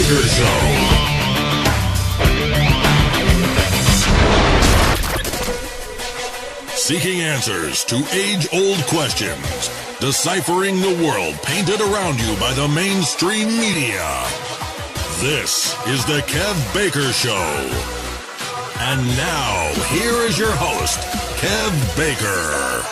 Baker Show. Seeking answers to age-old questions. Deciphering the world painted around you by the mainstream media. This is the Kev Baker Show. And now, here is your host, Kev Baker.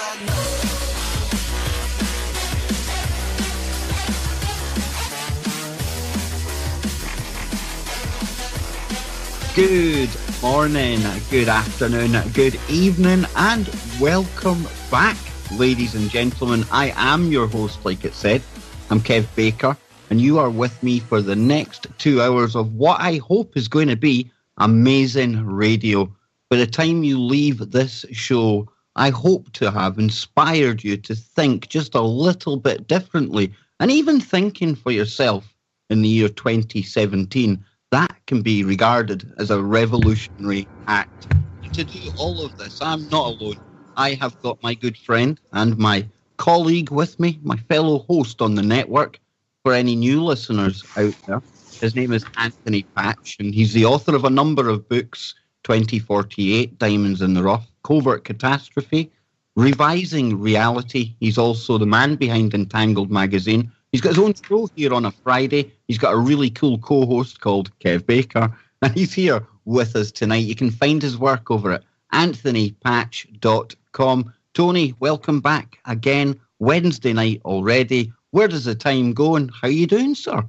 Good morning, good afternoon, good evening, and welcome back, ladies and gentlemen. I am your host, like it said. I'm Kev Baker, and you are with me for the next 2 hours of what I hope is going to be amazing radio. By the time you leave this show, I hope to have inspired you to think just a little bit differently, and even thinking for yourself in the year 2017. That can be regarded as a revolutionary act. And to do all of this, I'm not alone. I have got my good friend and my colleague with me, my fellow host on the network. For any new listeners out there, his name is Anthony Patch, and he's the author of a number of books: 2048, Diamonds in the Rough, Covert Catastrophe, Revising Reality. He's also the man behind Entangled magazine. He's got his own show here on a Friday. He's got a really cool co-host called Kev Baker, and he's here with us tonight. You can find his work over at anthonypatch.com. Tony, welcome back again. Wednesday night already. Where does the time go, and how are you doing, sir?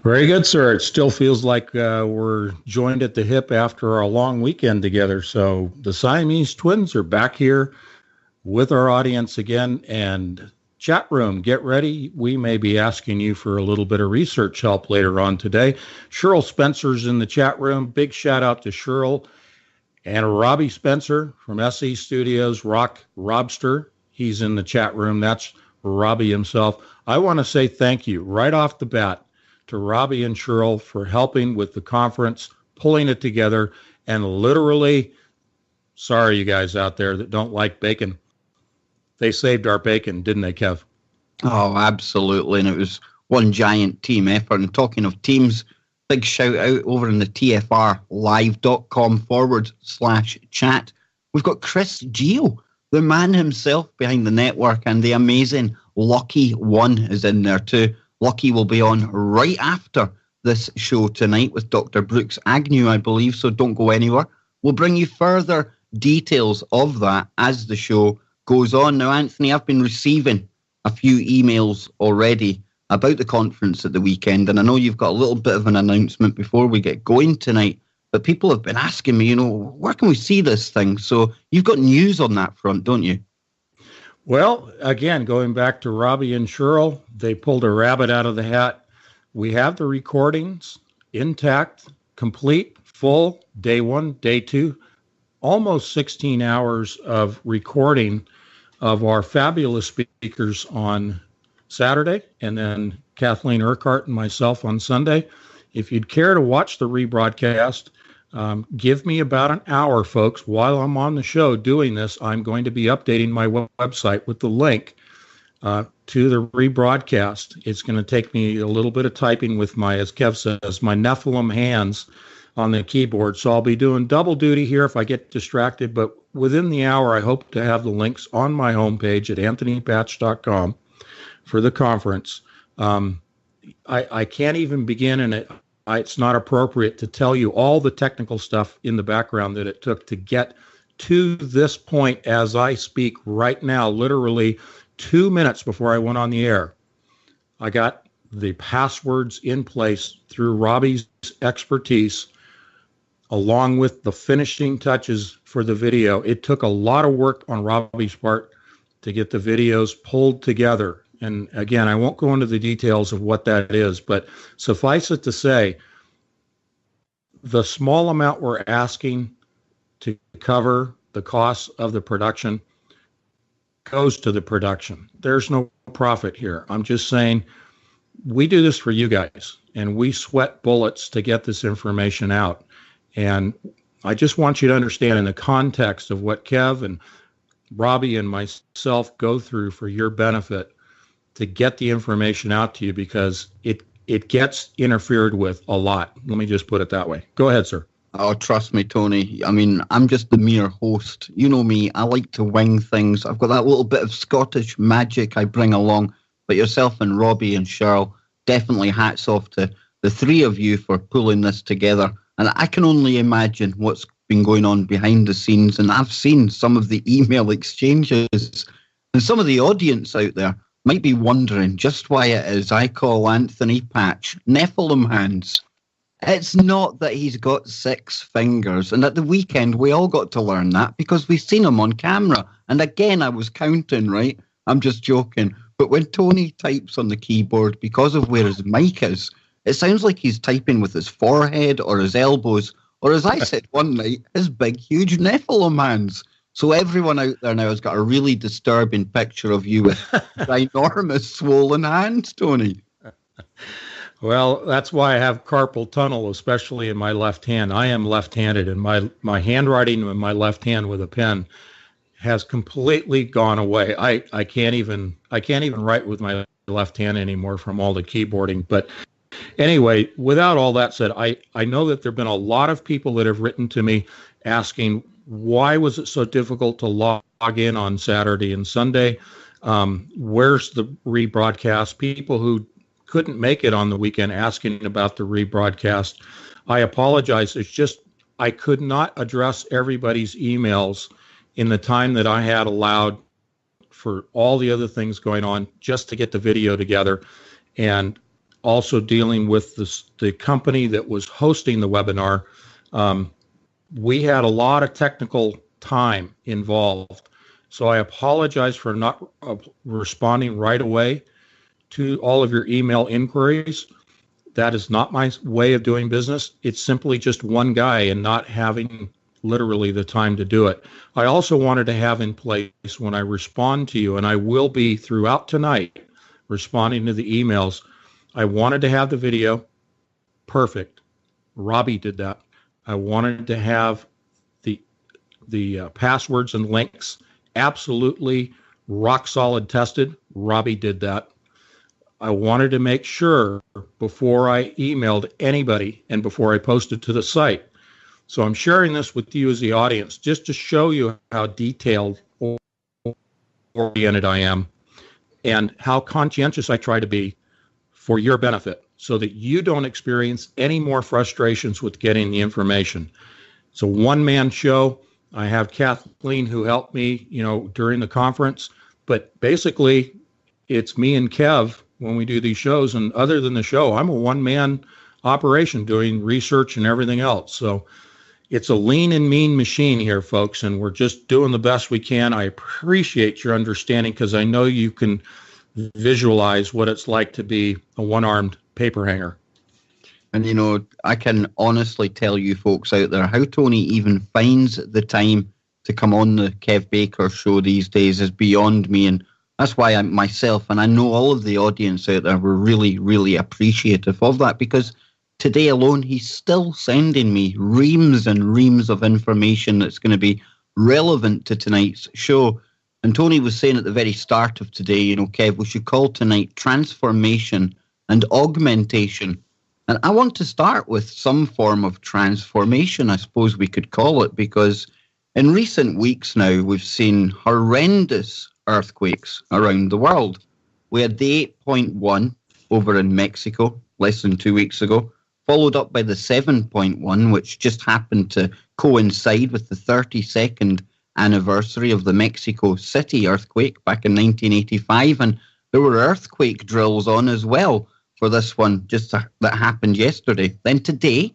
Very good, sir. It still feels like we're joined at the hip after a long weekend together. So the Siamese twins are back here with our audience again, and chat room, get ready. We may be asking you for a little bit of research help later on today. Cheryl Spencer's in the chat room. Big shout out to Cheryl. And Robbie Spencer from SE Studios, Rock Robster. He's in the chat room. That's Robbie himself. I want to say thank you right off the bat to Robbie and Cheryl for helping with the conference, pulling it together, and literally, sorry you guys out there that don't like bacon, they saved our bacon, didn't they, Kev? Oh, absolutely. And it was one giant team effort. And talking of teams, big shout out over in the tfrlive.com/chat. We've got Chris Geo, the man himself behind the network, and the amazing Lucky One is in there too. Lucky will be on right after this show tonight with Dr. Brooks Agnew, I believe, so don't go anywhere. We'll bring you further details of that as the show goes on. Now, Anthony, I've been receiving a few emails already about the conference at the weekend, and I know you've got a little bit of an announcement before we get going tonight, but people have been asking me, where can we see this thing? So you've got news on that front, don't you? Well, again, going back to Robbie and Cheryl, they pulled a rabbit out of the hat. We have the recordings intact, complete, full, day one, day two, almost 16 hours of recording of our fabulous speakers on Saturday, and then Kathleen Urquhart and myself on Sunday. If you'd care to watch the rebroadcast, give me about an hour, folks. While I'm on the show doing this, I'm going to be updating my website with the link to the rebroadcast. It's going to take me a little bit of typing with my, as Kev says, my Nephilim hands on the keyboard. So I'll be doing double duty here if I get distracted, but within the hour, I hope to have the links on my homepage at anthonypatch.com for the conference. I can't even begin, and it's not appropriate to tell you all the technical stuff in the background that it took to get to this point as I speak right now, literally 2 minutes before I went on the air. I got the passwords in place through Robbie's expertise, along with the finishing touches for the video. It took a lot of work on Robbie's part to get the videos pulled together. And again, I won't go into the details of what that is, but suffice it to say, the small amount we're asking to cover the costs of the production goes to the production. There's no profit here. I'm just saying we do this for you guys, and we sweat bullets to get this information out. And I just want you to understand in the context of what Kev and Robbie and myself go through for your benefit to get the information out to you, because it gets interfered with a lot. Let me just put it that way. Go ahead, sir. Oh, trust me, Tony. I mean, I'm just the mere host. You know me. I like to wing things. I've got that little bit of Scottish magic I bring along. But yourself and Robbie and Cheryl, definitely hats off to the three of you for pulling this together. And I can only imagine what's been going on behind the scenes. And I've seen some of the email exchanges. And some of the audience out there might be wondering just why it is I call Anthony Patch Nephilim hands. It's not that he's got 6 fingers. And at the weekend, we all got to learn that because we've seen him on camera. And again, I was counting, right? I'm just joking. But when Tony types on the keyboard, because of where his mic is, it sounds like he's typing with his forehead or his elbows, or as I said one night, his big, huge Nephilim hands. So everyone out there now has got a really disturbing picture of you with ginormous swollen hands, Tony. Well, that's why I have carpal tunnel, especially in my left hand. I am left-handed, and my handwriting in my left hand with a pen has completely gone away. I can't even write with my left hand anymore from all the keyboarding. But anyway, without all that said, I know that there have been a lot of people that have written to me asking why was it so difficult to log in on Saturday and Sunday? Where's the rebroadcast? People who couldn't make it on the weekend asking about the rebroadcast. I apologize. It's just I could not address everybody's emails in the time that I had allowed for all the other things going on just to get the video together, and also dealing with the company that was hosting the webinar. We had a lot of technical time involved. So I apologize for not responding right away to all of your email inquiries. That is not my way of doing business. It's simply just one guy and not having literally the time to do it. I also wanted to have in place when I respond to you, and I will be throughout tonight responding to the emails, I wanted to have the video perfect. Robbie did that. I wanted to have the passwords and links absolutely rock solid tested. Robbie did that. I wanted to make sure before I emailed anybody and before I posted to the site. So I'm sharing this with you as the audience just to show you how detailed oriented I am and how conscientious I try to be for your benefit so that you don't experience any more frustrations with getting the information. It's a one-man show. I have Kathleen who helped me, during the conference, but basically it's me and Kev when we do these shows, and other than the show, I'm a one-man operation doing research and everything else. So it's a lean and mean machine here, folks, and we're just doing the best we can. I appreciate your understanding because I know you can visualize what it's like to be a one-armed paper hanger. And, I can honestly tell you folks out there how Tony even finds the time to come on the Kev Baker show these days is beyond me. And that's why I myself, and I know all of the audience out there, were really, really appreciative of that, because today alone, he's still sending me reams and reams of information that's going to be relevant to tonight's show. And Tony was saying at the very start of today, Kev, we should call tonight transformation and augmentation. And I want to start with some form of transformation, I suppose we could call it, because in recent weeks now, we've seen horrendous earthquakes around the world. We had the 8.1 over in Mexico less than 2 weeks ago, followed up by the 7.1, which just happened to coincide with the 32nd anniversary of the Mexico City earthquake back in 1985. And there were earthquake drills on as well for this one that happened yesterday. Then today,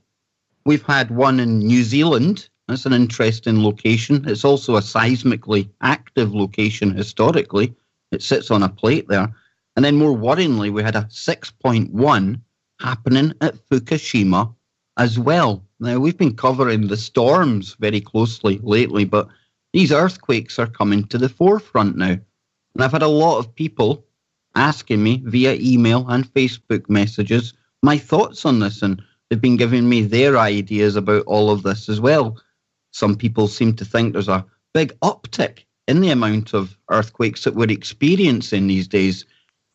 we've had one in New Zealand. That's an interesting location. It's also a seismically active location historically. It sits on a plate there. And then more worryingly, we had a 6.1 happening at Fukushima as well. Now, we've been covering the storms very closely lately, but these earthquakes are coming to the forefront now. And I've had a lot of people asking me via email and Facebook messages my thoughts on this, and they've been giving me their ideas about all of this as well. Some people seem to think there's a big uptick in the amount of earthquakes that we're experiencing these days.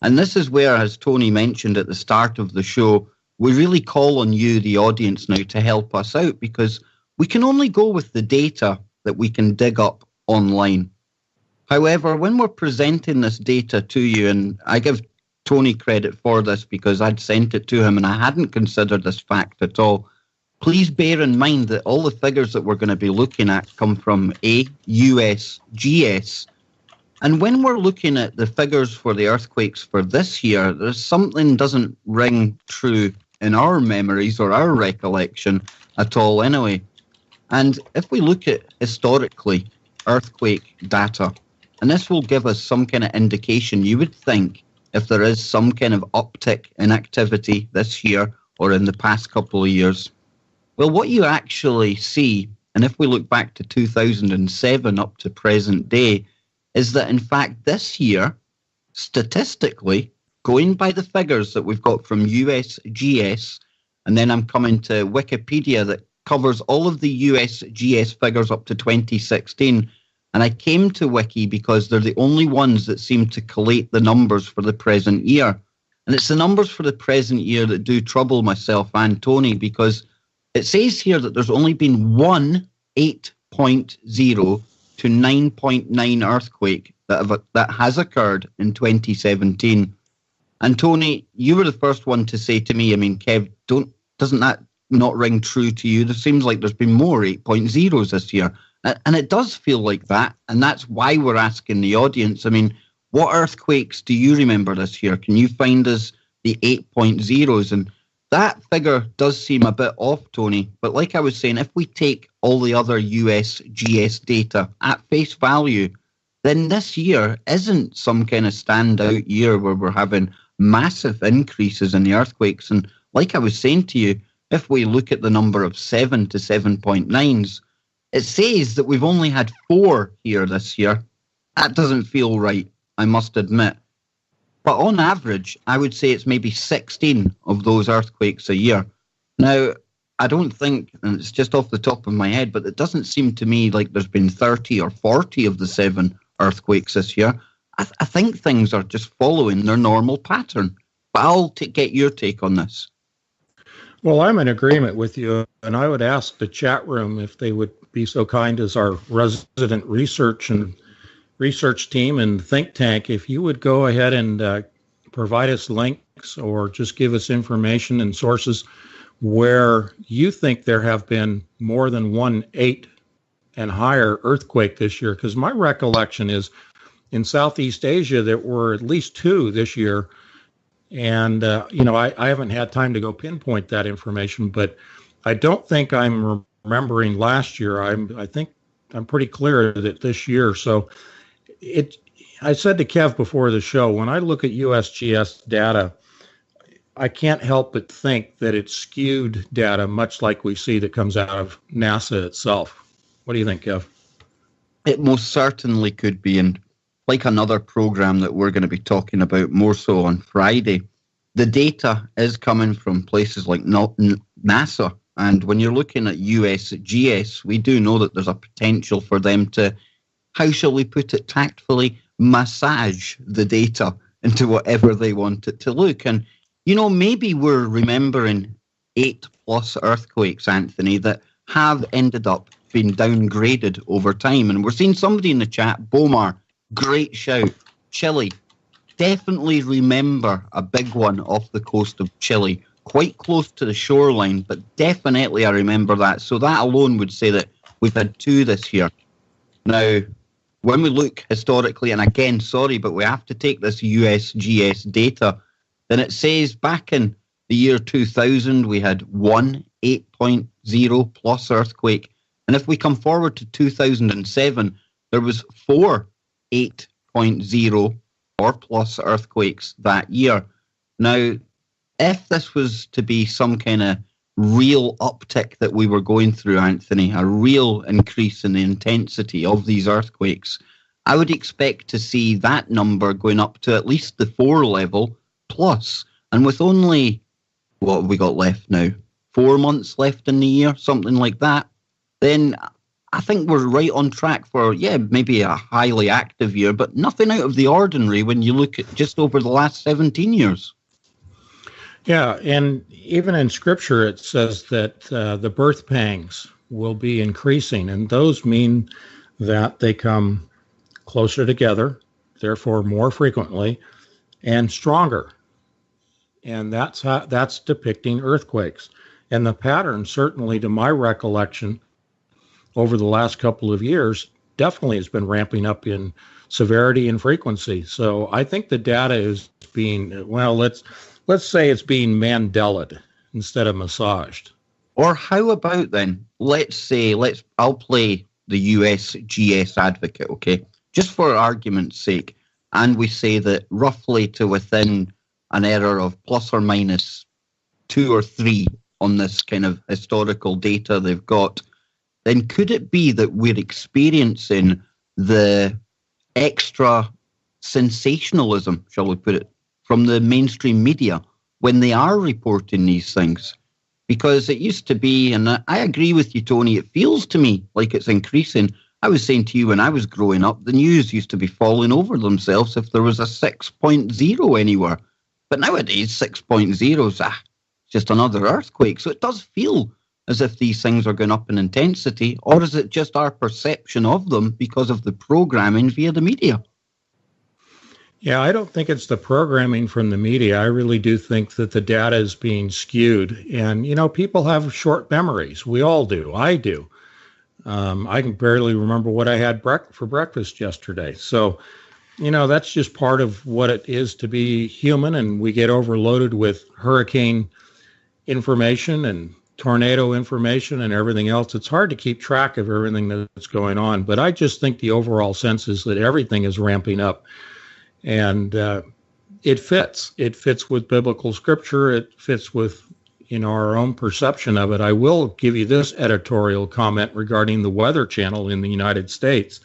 And this is where, as Tony mentioned at the start of the show, we really call on you, the audience, now to help us out, because we can only go with the data that we can dig up online. However, when we're presenting this data to you, and I give Tony credit for this because I'd sent it to him and I hadn't considered this fact at all, please bear in mind that all the figures that we're going to be looking at come from USGS. And when we're looking at the figures for the earthquakes for this year, there's something doesn't ring true in our memories or our recollection at all anyway. And if we look at historically earthquake data, and this will give us some kind of indication, you would think, if there is some kind of uptick in activity this year or in the past couple of years. Well, what you actually see, and if we look back to 2007 up to present day, is that in fact this year, statistically, going by the figures that we've got from USGS, and then I'm coming to Wikipedia that covers all of the USGS figures up to 2016, and I came to Wiki because they're the only ones that seem to collate the numbers for the present year. And it's the numbers for the present year that do trouble myself and Tony, because it says here that there's only been one 8.0 to 9.9 earthquake that has occurred in 2017. And Tony, you were the first one to say to me, I mean, Kev, doesn't that not ring true to you? There seems like there's been more 8.0s this year. And it does feel like that, and that's why we're asking the audience. I mean, what earthquakes do you remember this year? Can you find us the 8.0s? And that figure does seem a bit off, Tony. But like I was saying, if we take all the other USGS data at face value, then this year isn't some kind of standout year where we're having massive increases in the earthquakes. And like I was saying to you, if we look at the number of 7 to 7.9s, it says that we've only had 4 here this year. That doesn't feel right, I must admit. But on average, I would say it's maybe 16 of those earthquakes a year. Now, I don't think, and it's just off the top of my head, but it doesn't seem to me like there's been 30 or 40 of the 7 earthquakes this year. I think things are just following their normal pattern. But I'll get your take on this. Well, I'm in agreement with you, and I would ask the chat room if they would be so kind as our resident research team and think tank, if you would go ahead and provide us links or just give us information and sources where you think there have been more than 1.8 and higher earthquake this year. Because my recollection is in Southeast Asia there were at least 2 this year. And, I haven't had time to go pinpoint that information, but I don't think I'm remembering last year. I think I'm pretty clear that this year. So I said to Kev before the show, when I look at USGS data, I can't help but think that it's skewed data, much like we see that comes out of NASA itself. What do you think, Kev? It most certainly could be. And like another program that we're going to be talking about more so on Friday, the data is coming from places like NASA. And when you're looking at USGS, we do know that there's a potential for them to, how shall we put it tactfully, massage the data into whatever they want it to look. And, maybe we're remembering 8+ earthquakes, Anthony, that have ended up being downgraded over time. And we're seeing somebody in the chat, Bomar, great shout. Chile. Definitely remember a big one off the coast of Chile, quite close to the shoreline, but definitely I remember that. So that alone would say that we've had 2 this year. Now, when we look historically, and again, sorry, but we have to take this USGS data, then it says back in the year 2000, we had 1 8.0 plus earthquake. And if we come forward to 2007, there was 4 8.0 or plus earthquakes that year. Now, if this was to be some kind of real uptick that we were going through, Anthony, a real increase in the intensity of these earthquakes, I would expect to see that number going up to at least the 4 level plus. And with only, what have we got left now? 4 months left in the year, something like that. Then I think we're right on track for, maybe a highly active year, but nothing out of the ordinary when you look at just over the last 17 years. Yeah, and even in Scripture, it says that the birth pangs will be increasing, and those mean that they come closer together, therefore more frequently, and stronger. And that's depicting earthquakes. And the pattern, certainly to my recollection, over the last couple of years, definitely has been ramping up in severity and frequency. So I think the data is being, well, let's say it's being Mandela'd instead of massaged. Or how about then, I'll play the USGS advocate, okay, just for argument's sake, and we say that roughly to within an error of plus or minus 2 or 3 on this kind of historical data they've got, then could it be that we're experiencing the extra sensationalism, shall we put it, from the mainstream media when they are reporting these things? Because it used to be, and I agree with you, Tony, it feels to me like it's increasing. I was saying to you when I was growing up, the news used to be falling over themselves if there was a 6.0 anywhere. But nowadays, 6.0 is just another earthquake. So it does feel as if these things are going up in intensity, or is it just our perception of them because of the programming via the media? Yeah, I don't think it's the programming from the media. I really do think that the data is being skewed. And, people have short memories. We all do. I do. I can barely remember what I had for breakfast yesterday. So, that's just part of what it is to be human. And we get overloaded with hurricane information and tornado information and everything else. It's hard to keep track of everything that's going on. But I just think the overall sense is that everything is ramping up. And it fits. It fits with biblical scripture. It fits with, our own perception of it. I will give you this editorial comment regarding the Weather Channel in the United States.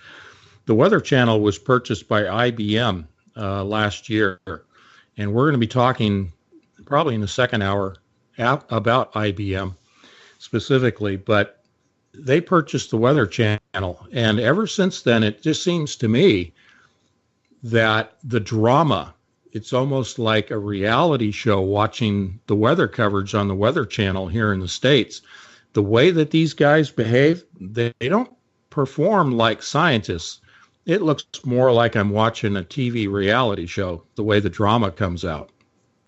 The Weather Channel was purchased by IBM last year. And we're going to be talking probably in the second hour about IBM specifically. But they purchased the Weather Channel. And ever since then, it just seems to me that the drama, it's almost like a reality show watching the weather coverage on the Weather Channel here in the States. The way that these guys behave, they don't perform like scientists. It looks more like I'm watching a TV reality show, the way the drama comes out.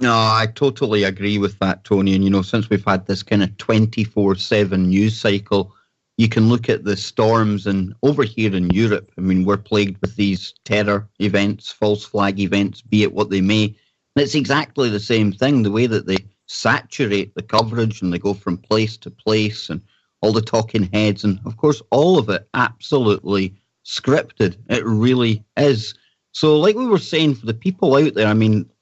No, I totally agree with that, Tony. And, since we've had this kind of 24/7 news cycle, you can look at the storms, and over here in Europe, we're plagued with these terror events, false flag events, be it what they may. And it's exactly the same thing, the way that they saturate the coverage and they go from place to place and all the talking heads. And, of course, all of it absolutely scripted. It really is. So like we were saying, for the people out there,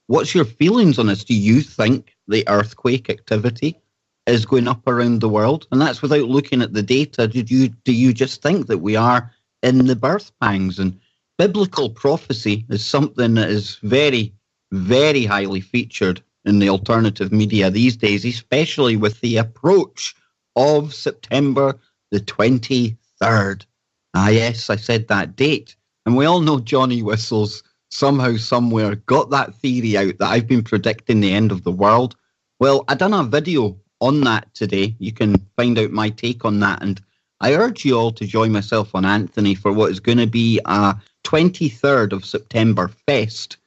what's your feelings on this? Do you think the earthquake activity is going up around the world? And that's without looking at the data. Do you just think that we are in the birth pangs? And biblical prophecy is something that is very, very highly featured in the alternative media these days, especially with the approach of September the 23rd. Ah, yes, I said that date. And we all know Johnny Whistles somehow, somewhere got that theory out that I've been predicting the end of the world. Well, I done a video on that today. You can find out my take on that, and I urge you all to join myself on Anthony for what is going to be a 23rd of September fest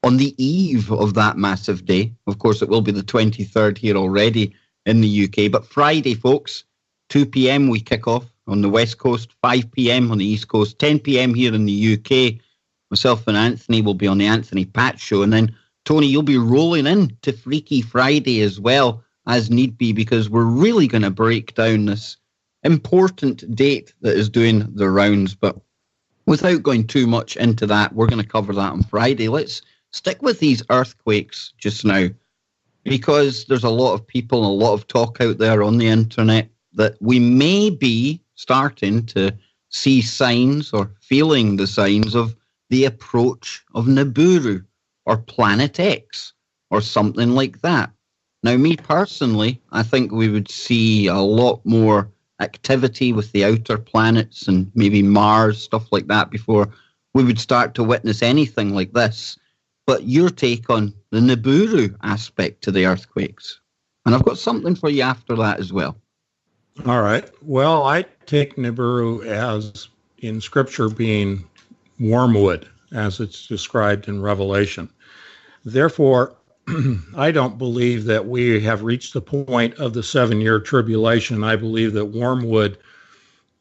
on the eve of that massive day. Of course, it will be the 23rd here already in the UK, but Friday, folks, 2 p.m. we kick off on the West Coast, 5 p.m. on the East Coast, 10 p.m. here in the UK. Myself and Anthony will be on the Anthony Patch Show, and then Tony, you'll be rolling in to Freaky Friday as well, as need be, because we're really going to break down this important date that is doing the rounds. But without going too much into that, we're going to cover that on Friday. Let's stick with these earthquakes just now, because there's a lot of people, a lot of talk out there on the internet that we may be starting to see signs or feeling the signs of the approach of Niburu or Planet X or something like that. Now, me personally, I think we would see a lot more activity with the outer planets and maybe Mars, stuff like that, before we would start to witness anything like this. But your take on the Niburu aspect to the earthquakes. And I've got something for you after that as well. All right. Well, I take Niburu as, in Scripture, being wormwood, as it's described in Revelation. Therefore, I don't believe that we have reached the point of the 7-year tribulation. I believe that wormwood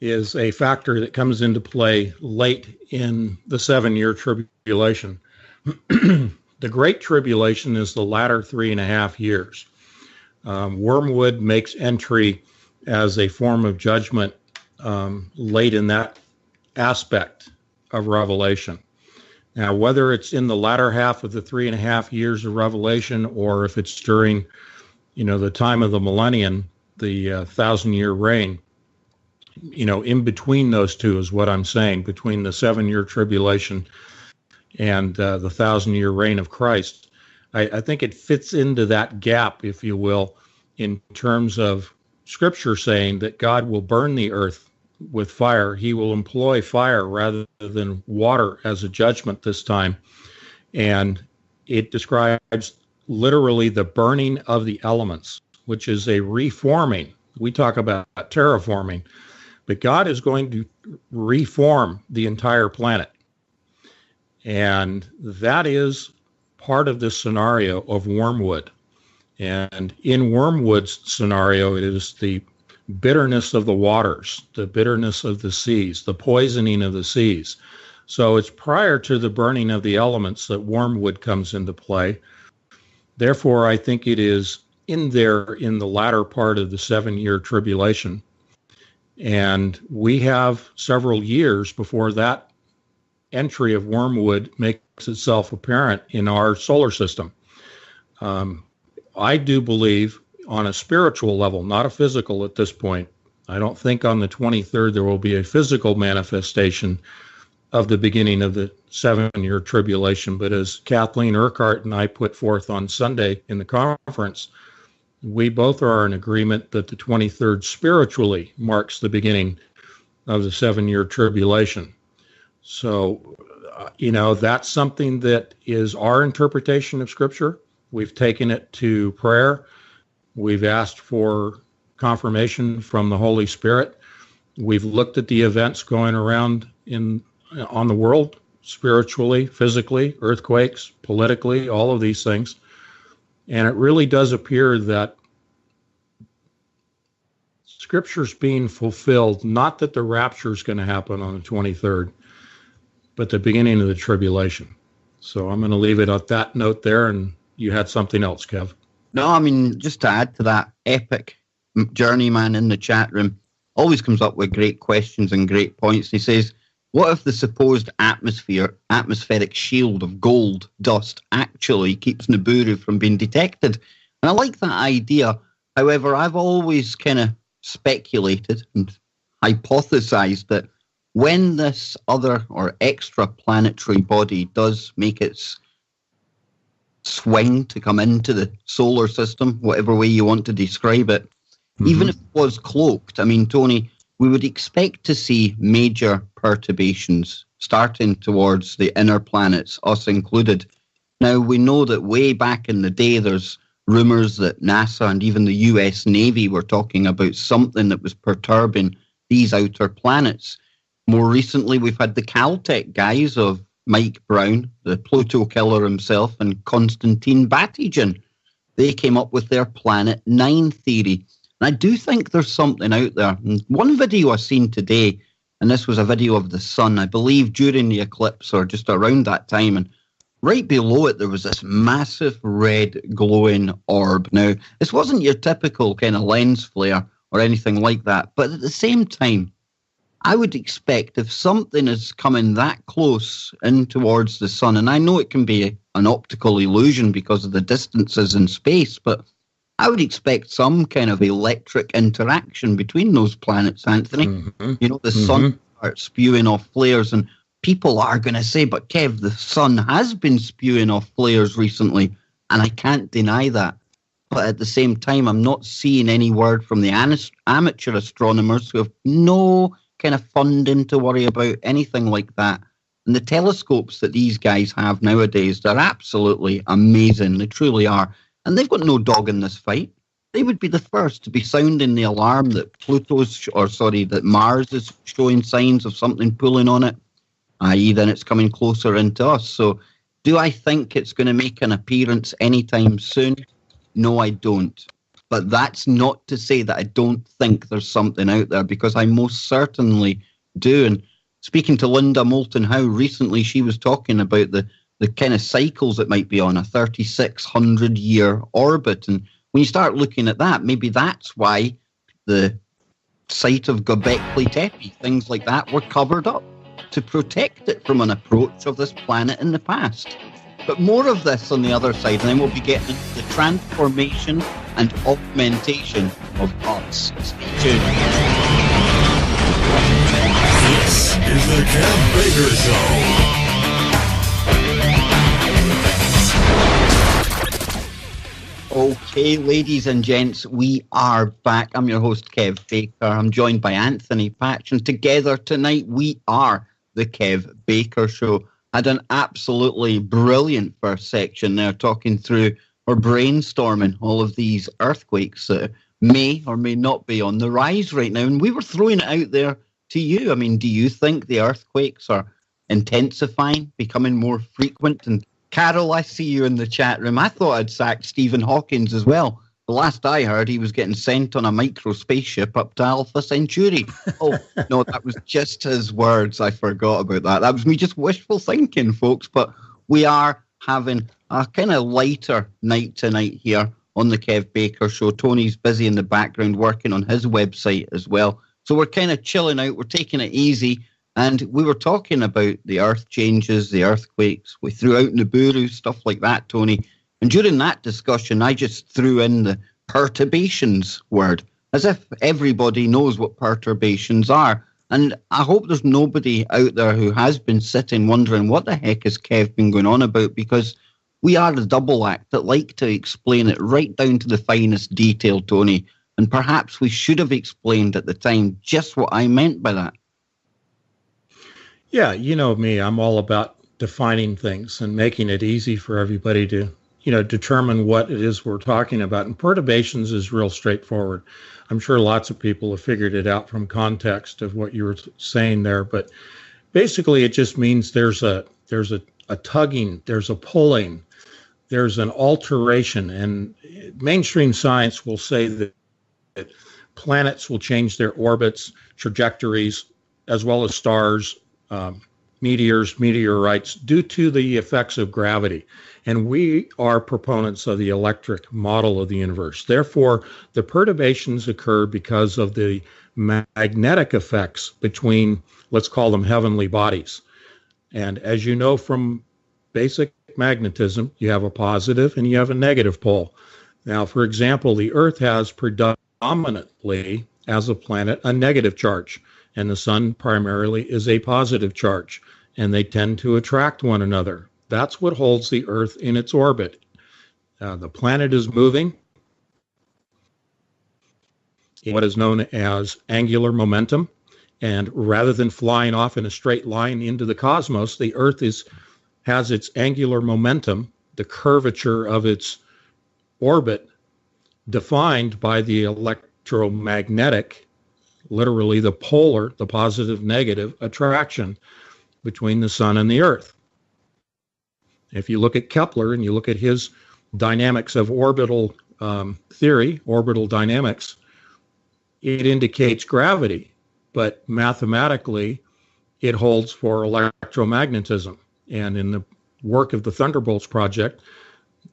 is a factor that comes into play late in the 7-year tribulation. The Great Tribulation is the latter 3.5 years. Wormwood makes entry as a form of judgment late in that aspect of Revelation. Now, whether it's in the latter half of the 3.5 years of Revelation, or if it's during, the time of the millennium, the 1,000-year reign, in between those two is what I'm saying, between the 7-year tribulation and the 1,000-year reign of Christ. I think it fits into that gap, if you will, in terms of Scripture saying that God will burn the earth with fire. He will employ fire rather than water as a judgment this time. And it describes literally the burning of the elements, which is a reforming. We talk about terraforming, but God is going to reform the entire planet. And that is part of this scenario of wormwood. And in wormwood's scenario, it is the bitterness of the waters, the bitterness of the seas, the poisoning of the seas. So it's prior to the burning of the elements that wormwood comes into play. Therefore, I think it is in there in the latter part of the 7-year tribulation. And we have several years before that entry of wormwood makes itself apparent in our solar system. I do believe on a spiritual level, not a physical at this point. I don't think on the 23rd there will be a physical manifestation of the beginning of the 7-year tribulation. But as Kathleen Urquhart and I put forth on Sunday in the conference, we both are in agreement that the 23rd spiritually marks the beginning of the 7-year tribulation. So, that's something that is our interpretation of Scripture. We've taken it to prayer. We've asked for confirmation from the Holy Spirit. We've looked at the events going around on the world, spiritually, physically, earthquakes, politically, all of these things. And it really does appear that Scripture's being fulfilled, not that the rapture is going to happen on the 23rd, but the beginning of the tribulation. So I'm going to leave it at that note there, and you had something else, Kev. No, I mean, just to add to that, Epic Journeyman in the chat room always comes up with great questions and great points. He says, what if the supposed atmospheric shield of gold dust actually keeps Niburu from being detected? And I like that idea. However, I've always kind of speculated and hypothesized that when this other or extra planetary body does make its swing to come into the solar system, whatever way you want to describe it, even if it was cloaked, I mean, Tony, we would expect to see major perturbations starting towards the inner planets, us included. Now, we know that way back in the day, there's rumors that NASA and even the US Navy were talking about something that was perturbing these outer planets. More recently, we've had the Caltech guys of Mike Brown, the Pluto killer himself, and Konstantin Batygin. They came up with their Planet 9 theory. And I do think there's something out there. And one video I seen today, and this was a video of the sun, I believe during the eclipse or just around that time, and right below it there was this massive red glowing orb. Now, this wasn't your typical kind of lens flare or anything like that, but at the same time, I would expect if something is coming that close in towards the sun, and I know it can be an optical illusion because of the distances in space, but I would expect some kind of electric interaction between those planets, Anthony. The sun starts spewing off flares, and people are going to say, but Kev, the sun has been spewing off flares recently, and I can't deny that. but at the same time, I'm not seeing any word from the amateur astronomers who have no kind of funding to worry about anything like that. And the telescopes that these guys have nowadays, they're absolutely amazing. They truly are. And they've got no dog in this fight. They would be the first to be sounding the alarm that that Mars is showing signs of something pulling on it, i.e. then it's coming closer into us. So do I think it's going to make an appearance anytime soon? No, I don't. But that's not to say that I don't think there's something out there, because I most certainly do. And speaking to Linda Moulton Howe recently, she was talking about the kind of cycles it might be on, a 3,600-year orbit. And when you start looking at that, maybe that's why the site of Göbekli Tepe, things like that, were covered up to protect it from an approach of this planet in the past. But more of this on the other side, and then we'll be getting into the transformation and augmentation of us. Stay tuned. This is the Kev Baker Show. Okay, ladies and gents, we are back. I'm your host, Kev Baker. I'm joined by Anthony Patch, and together tonight we are the Kev Baker Show. Had an absolutely brilliant first section there, talking through or brainstorming all of these earthquakes that may or may not be on the rise right now. And we were throwing it out there to you. I mean, do you think the earthquakes are intensifying, becoming more frequent? And Carol, I see you in the chat room. I thought I'd sacked Stephen Hawking as well. The last I heard, he was getting sent on a micro spaceship up to Alpha Centauri. Oh, no, that was just his words. I forgot about that. That was me just wishful thinking, folks. But we are having a kind of lighter night tonight here on the Kev Baker Show. Tony's busy in the background working on his website as well. So we're kind of chilling out. We're taking it easy. And we were talking about the earth changes, the earthquakes. We threw out Niburu, stuff like that, Tony. And during that discussion, I just threw in the perturbations word, as if everybody knows what perturbations are. And I hope there's nobody out there who has been sitting wondering what the heck has Kev been going on about, because we are the double act that like to explain it right down to the finest detail, Tony. And perhaps we should have explained at the time just what I meant by that. Yeah, you know me, I'm all about defining things and making it easy for everybody to, determine what it is we're talking about. And perturbations is real straightforward. I'm sure lots of people have figured it out from context of what you were saying there. But basically, it just means there's a tugging, there's a pulling, there's an alteration. And mainstream science will say that planets will change their orbits, trajectories, as well as stars, meteors, meteorites, due to the effects of gravity. And we are proponents of the electric model of the universe. Therefore, the perturbations occur because of the magnetic effects between, let's call them heavenly bodies. And as you know from basic magnetism, you have a positive and you have a negative pole. Now, for example, the Earth has predominantly, as a planet, a negative charge, and the sun primarily is a positive charge, and they tend to attract one another. That's what holds the Earth in its orbit. The planet is moving in what is known as angular momentum, and rather than flying off in a straight line into the cosmos, the Earth has its angular momentum, the curvature of its orbit, defined by the electromagnetic, literally the polar, the positive negative attraction between the sun and the Earth. If you look at Kepler and you look at his dynamics of orbital theory, orbital dynamics, it indicates gravity, but mathematically it holds for electromagnetism. And in the work of the Thunderbolts Project,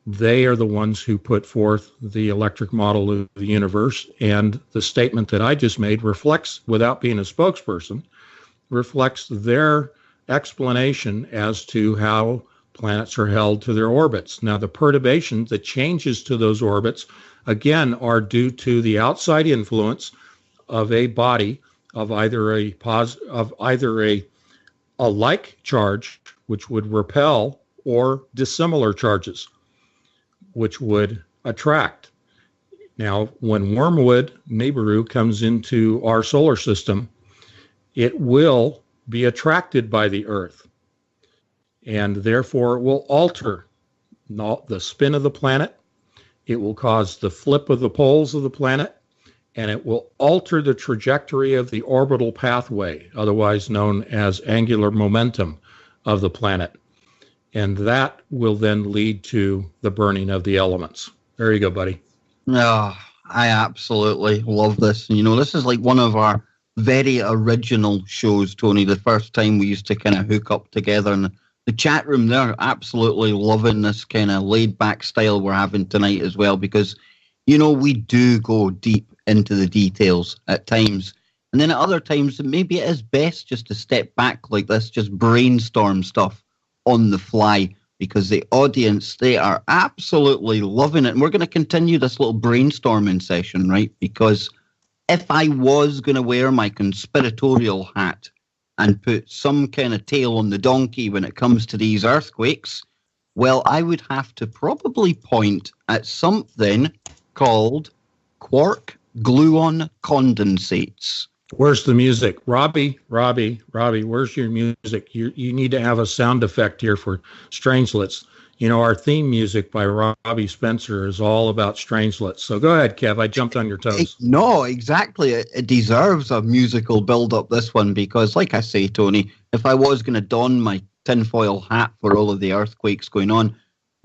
they are the ones who put forth the electric model of the universe. And the statement that I just made reflects, without being a spokesperson, reflects their explanation as to how planets are held to their orbits. Now, the perturbations, the changes to those orbits, again, are due to the outside influence of a body of either a like charge, which would repel, or dissimilar charges, which would attract. Now, when wormwood, Niburu, comes into our solar system, it will be attracted by the Earth, and therefore it will alter the spin of the planet. It will cause the flip of the poles of the planet, and it will alter the trajectory of the orbital pathway, otherwise known as angular momentum of the planet. And that will then lead to the burning of the elements. There you go, buddy. Oh, I absolutely love this. You know, this is like one of our very original shows, Tony. The first time we used to kind of hook up together, and the chat room there absolutely loving this kind of laid back style we're having tonight as well, because, you know, we do go deep into the details at times. And then at other times, maybe it is best just to step back like this, just brainstorm stuff on the fly, because the audience, they are absolutely loving it. And we're going to continue this little brainstorming session, right? Because if I was going to wear my conspiratorial hat and put some kind of tail on the donkey when it comes to these earthquakes, well, I would have to probably point at something called quark gluon condensates. Where's the music? Robbie, where's your music? You need to have a sound effect here for Strangelets. You know, our theme music by Robbie Spencer is all about Strangelets. So go ahead, Kev. I jumped on your toes. No, exactly. It deserves a musical build-up, this one, because, like I say, Tony, if I was going to don my tinfoil hat for all of the earthquakes going on,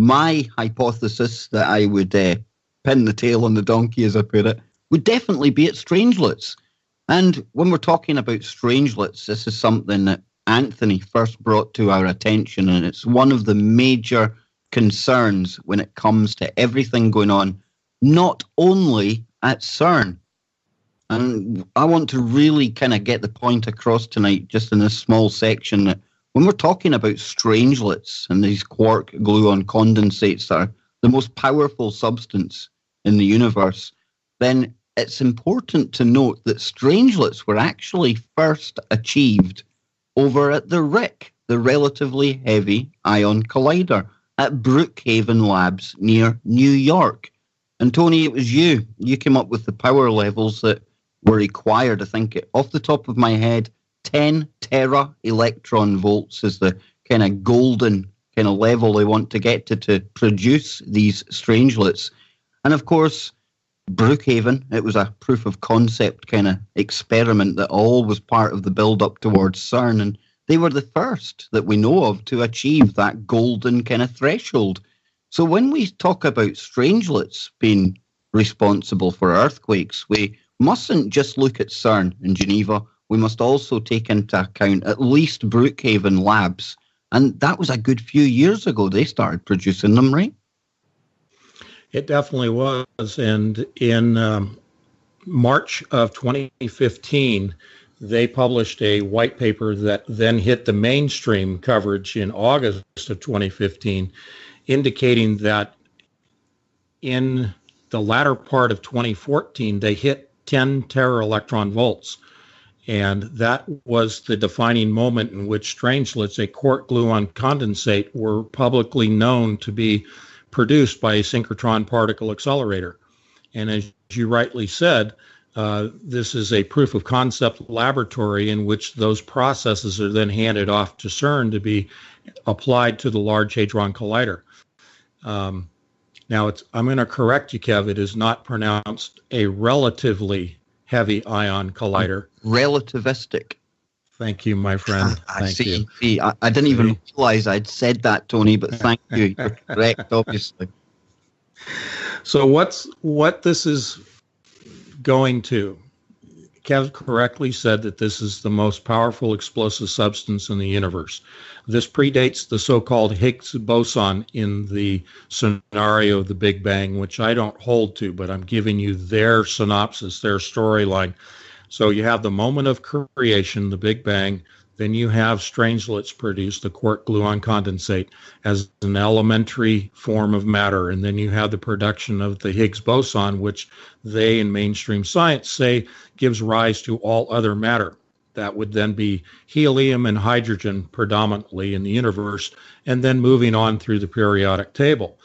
my hypothesis that I would pin the tail on the donkey, as I put it, would definitely be at Strangelets. And when we're talking about Strangelets, this is something that Anthony first brought to our attention, and it's one of the major concerns when it comes to everything going on, not only at CERN. And I want to really kind of get the point across tonight, just in this small section, that when we're talking about Strangelets and these quark gluon condensates that are the most powerful substance in the universe, then it's important to note that Strangelets were actually first achieved over at the RHIC, the Relatively Heavy Ion Collider, at Brookhaven Labs near New York. And Tony, it was you. You came up with the power levels that were required. I think, off the top of my head, 10 tera electron volts is the kind of golden kind of level they want to get to produce these Strangelets. And of course, Brookhaven, it was a proof of concept kind of experiment that all was part of the build up towards CERN, and they were the first that we know of to achieve that golden kind of threshold. So when we talk about Strangelets being responsible for earthquakes, we mustn't just look at CERN in Geneva. We must also take into account at least Brookhaven Labs, and that was a good few years ago they started producing them, right? It definitely was. And in March of 2015, they published a white paper that then hit the mainstream coverage in August of 2015, indicating that in the latter part of 2014, they hit 10 tera electron volts. And that was the defining moment in which Strangelets, a quark gluon condensate, were publicly known to be produced by a synchrotron particle accelerator. And as you rightly said, this is a proof of concept laboratory in which those processes are then handed off to CERN to be applied to the Large Hadron Collider. Now, I'm going to correct you, Kev. It is not pronounced a relatively heavy ion collider. Relativistic. Thank you, my friend. Thank you. See, I didn't even realize I'd said that, Tony, but thank you. You're correct, obviously. So what this is going to, Kev correctly said that this is the most powerful explosive substance in the universe. This predates the so-called Higgs boson in the scenario of the Big Bang, which I don't hold to, but I'm giving you their synopsis, their storyline. So you have the moment of creation, the Big Bang, then you have Strangelets produce the quark gluon condensate as an elementary form of matter, and then you have the production of the Higgs boson, which they in mainstream science say gives rise to all other matter. That would then be helium and hydrogen predominantly in the universe, and then moving on through the periodic table.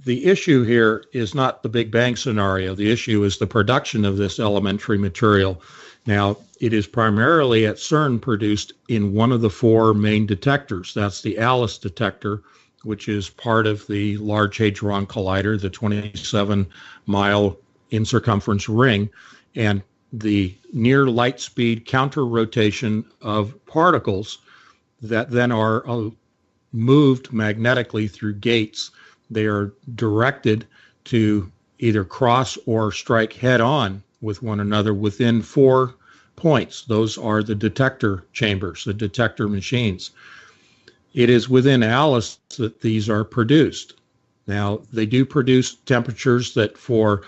the issue here is not the Big Bang scenario. The issue is the production of this elementary material. Now, it is primarily at CERN produced in one of the four main detectors. That's the ALICE detector, which is part of the Large Hadron Collider, the 27-mile in circumference ring, and the near light speed counter rotation of particles that then are moved magnetically through gates. They are directed to either cross or strike head on with one another within 4 points. Those are the detector chambers, the detector machines. It is within ALICE that these are produced. Now, they do produce temperatures that for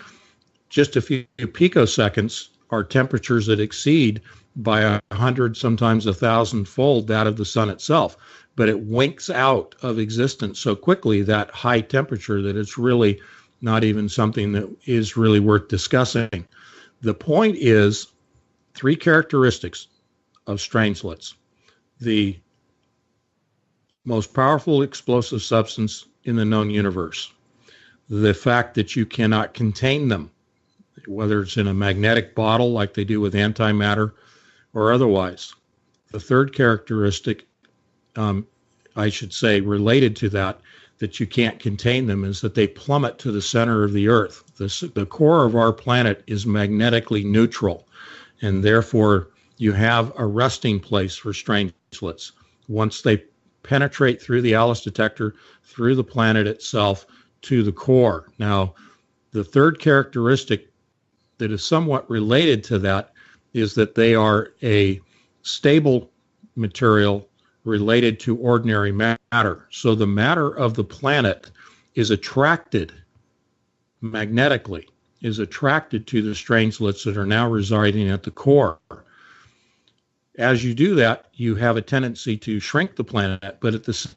just a few picoseconds are temperatures that exceed by 100, sometimes 1,000-fold that of the sun itself. But it winks out of existence so quickly, that high temperature, that it's really not even something that is really worth discussing. The point is 3 characteristics of Stranglets. The most powerful explosive substance in the known universe. The fact that you cannot contain them, whether it's in a magnetic bottle like they do with antimatter or otherwise. The third characteristic, I should say, related to that you can't contain them, is that they plummet to the center of the Earth. The core of our planet is magnetically neutral, and therefore you have a resting place for Stranglets. Once they penetrate through the ALICE detector, through the planet itself, to the core. Now, the third characteristic that is somewhat related to that is that they are a stable material related to ordinary matter. So the matter of the planet is attracted magnetically, is attracted to the Stranglets that are now residing at the core. As you do that, you have a tendency to shrink the planet, but at the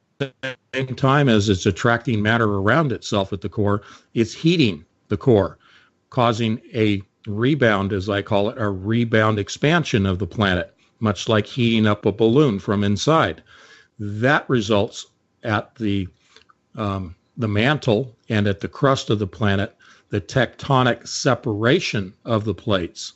same time as it's attracting matter around itself at the core, it's heating the core, causing a rebound, as I call it, a rebound expansion of the planet, much like heating up a balloon from inside. That results at the mantle and at the crust of the planet, the tectonic separation of the plates,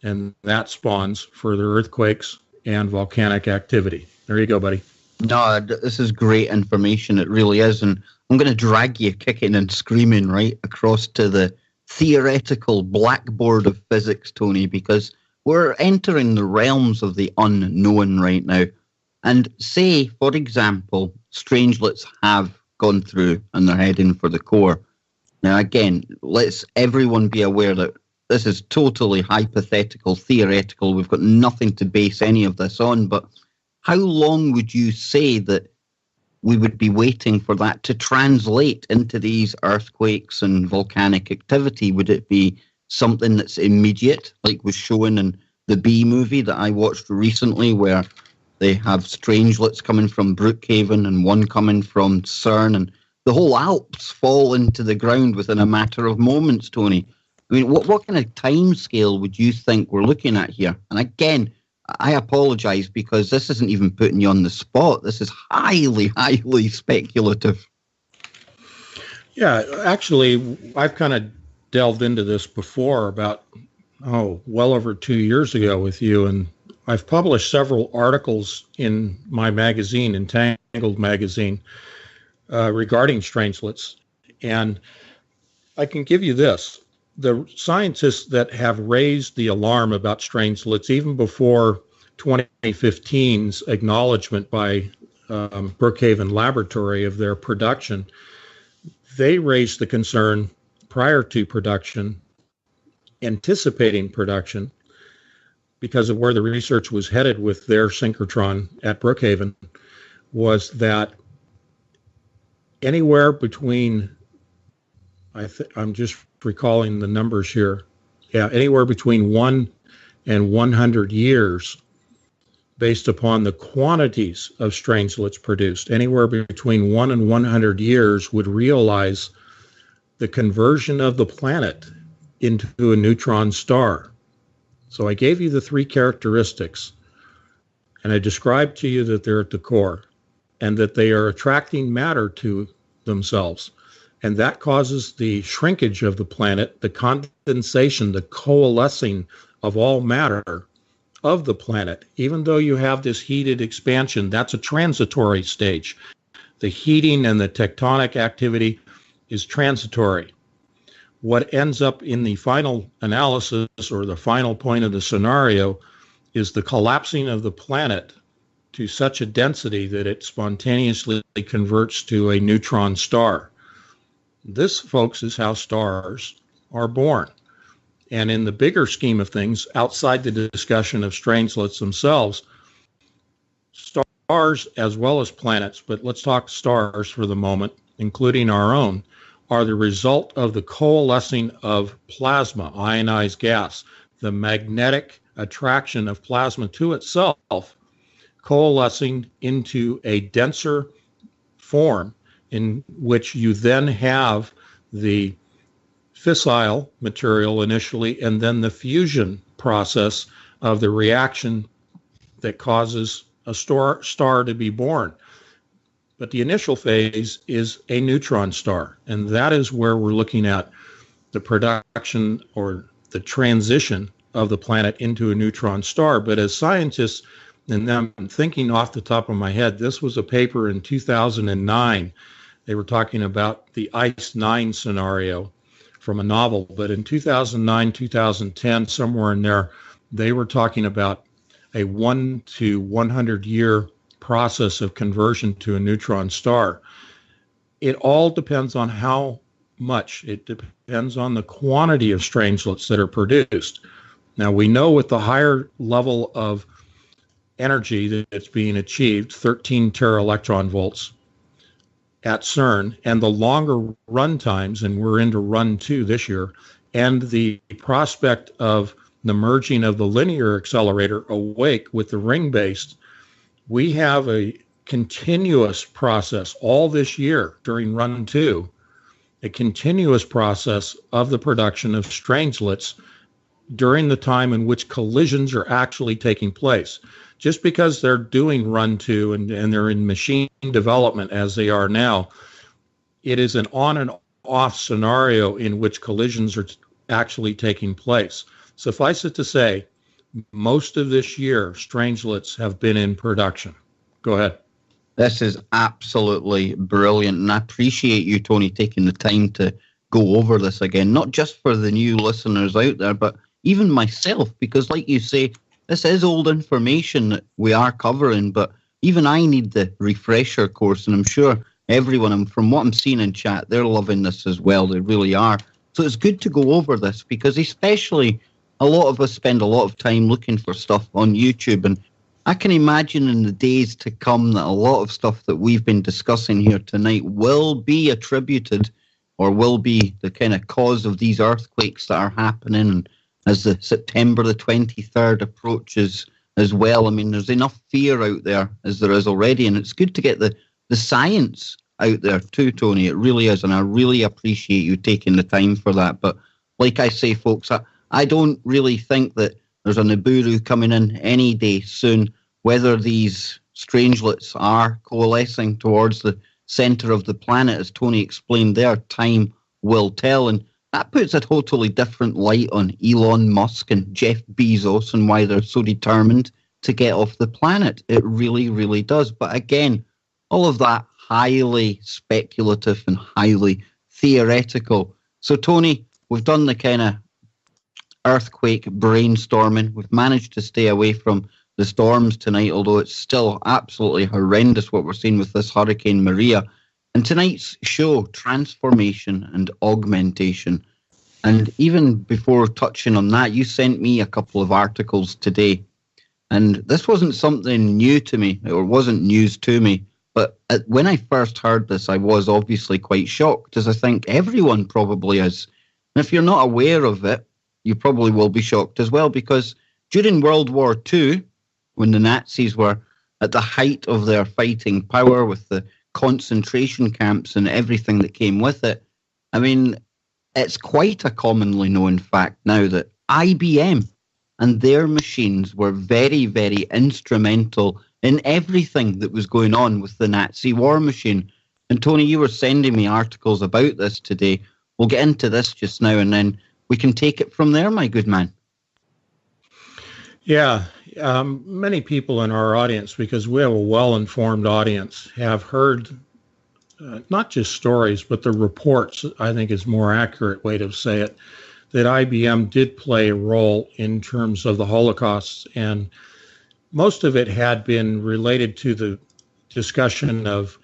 and that spawns further earthquakes and volcanic activity. There you go, buddy. No, this is great information. It really is. And I'm going to drag you kicking and screaming right across to the theoretical blackboard of physics, Tony, because we're entering the realms of the unknown right now. And say, for example, Stranglets have gone through and they're heading for the core. Now, again, let's everyone be aware that this is totally hypothetical, theoretical. We've got nothing to base any of this on. But how long would you say that we would be waiting for that to translate into these earthquakes and volcanic activity? Would it be something that's immediate, like was shown in the B movie that I watched recently, where they have Stranglets coming from Brookhaven and one coming from CERN, and the whole Alps fall into the ground within a matter of moments, Tony? I mean, what kind of time scale would you think we're looking at here? And again, I apologize because this isn't even putting you on the spot. This is highly, highly speculative. Yeah, actually, I've kind of delved into this before about, well over 2 years ago with you, and I've published several articles in my magazine, Entangled magazine, regarding Stranglets. And I can give you this. The scientists that have raised the alarm about Stranglets, even before 2015's acknowledgement by Brookhaven Laboratory of their production, they raised the concern prior to production, anticipating production, because of where the research was headed with their synchrotron at Brookhaven, was that anywhere between, I'm just recalling the numbers here, anywhere between 1 and 100 years, based upon the quantities of Stranglets produced, anywhere between 1 and 100 years would realize the conversion of the planet into a neutron star. So I gave you the 3 characteristics, and I described to you that they're at the core and that they are attracting matter to themselves. And that causes the shrinkage of the planet, the condensation, the coalescing of all matter of the planet. Even though you have this heated expansion, that's a transitory stage. The heating and the tectonic activity is transitory. What ends up in the final analysis or the final point of the scenario is the collapsing of the planet to such a density that it spontaneously converts to a neutron star. This, folks, is how stars are born. And in the bigger scheme of things, outside the discussion of strangelets themselves, stars as well as planets, but let's talk stars for the moment, including our own, are the result of the coalescing of plasma, ionized gas, the magnetic attraction of plasma to itself, coalescing into a denser form in which you then have the fissile material initially, and then the fusion process of the reaction that causes a star to be born. But the initial phase is a neutron star, and that is where we're looking at the production or the transition of the planet into a neutron star. But as scientists, and I'm thinking off the top of my head, this was a paper in 2009. They were talking about the ICE 9 scenario from a novel, but in 2009, 2010, somewhere in there, they were talking about a 1 to 100 year process of conversion to a neutron star. It all depends on how much. It depends on the quantity of strangelets that are produced. Now, we know with the higher level of energy that's being achieved, 13 tera electron volts at CERN, and the longer run times, and we're into run 2 this year, and the prospect of the merging of the linear accelerator awake with the ring-based, we have a continuous process all this year during run 2, a continuous process of the production of strangelets during the time in which collisions are actually taking place. Just because they're doing run 2 and they're in machine development as they are now, it is an on and off scenario in which collisions are actually taking place. Suffice it to say, most of this year, strangelets have been in production. Go ahead. This is absolutely brilliant, and I appreciate you, Tony, taking the time to go over this again, not just for the new listeners out there, but even myself, because like you say, this is old information that we are covering, but even I need the refresher course, and I'm sure everyone, and from what I'm seeing in chat, they're loving this as well. They really are. So it's good to go over this, because especially a lot of us spend a lot of time looking for stuff on YouTube, and I can imagine in the days to come that a lot of stuff that we've been discussing here tonight will be attributed or will be the kind of cause of these earthquakes that are happening. And as the September the 23rd approaches as well, I mean, there's enough fear out there as there is already, and it's good to get the science out there too, Tony. It really is, and I really appreciate you taking the time for that. But like I say, folks, I don't really think that there's a Niburu coming in any day soon. Whether these strangelets are coalescing towards the center of the planet, as Tony explained there, time will tell. And that puts a totally different light on Elon Musk and Jeff Bezos and why they're so determined to get off the planet. It really, really does. But again, all of that highly speculative and highly theoretical. So, Tony, we've done the kind of earthquake brainstorming. We've managed to stay away from the storms tonight, although it's still absolutely horrendous what we're seeing with this Hurricane Maria. And tonight's show, transformation and augmentation. And even before touching on that, you sent me a couple of articles today. And this wasn't something new to me, or wasn't news to me. But when I first heard this, I was obviously quite shocked, as I think everyone probably is. And if you're not aware of it, you probably will be shocked as well, because during World War II, when the Nazis were at the height of their fighting power with the concentration camps and everything that came with it, I mean, it's quite a commonly known fact now that IBM and their machines were very, very instrumental in everything that was going on with the Nazi war machine. And Tony, you were sending me articles about this today. We'll get into this just now, and then we can take it from there, my good man. Yeah, many people in our audience, because we have a well-informed audience, have heard not just stories, but the reports, I think is a more accurate way to say it, that IBM did play a role in terms of the Holocaust. And most of it had been related to the discussion of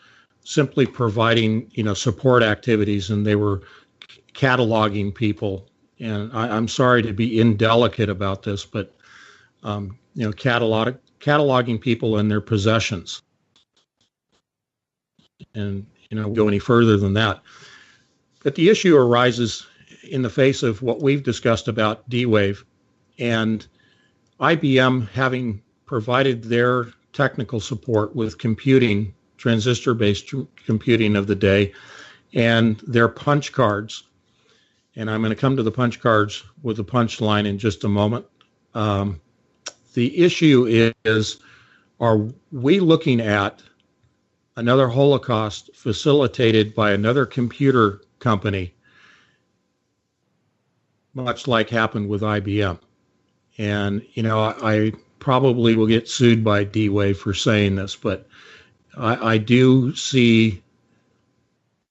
simply providing, support activities, and they were cataloging people. And I'm sorry to be indelicate about this, but cataloging people and their possessions. And go any further than that. But the issue arises in the face of what we've discussed about D-Wave and IBM having provided their technical support with computing, transistor-based computing of the day, and their punch cards. And I'm going to come to the punch cards with a punchline in just a moment. The issue is, are we looking at another Holocaust facilitated by another computer company, much like happened with IBM? And, I probably will get sued by D-Wave for saying this, but I do see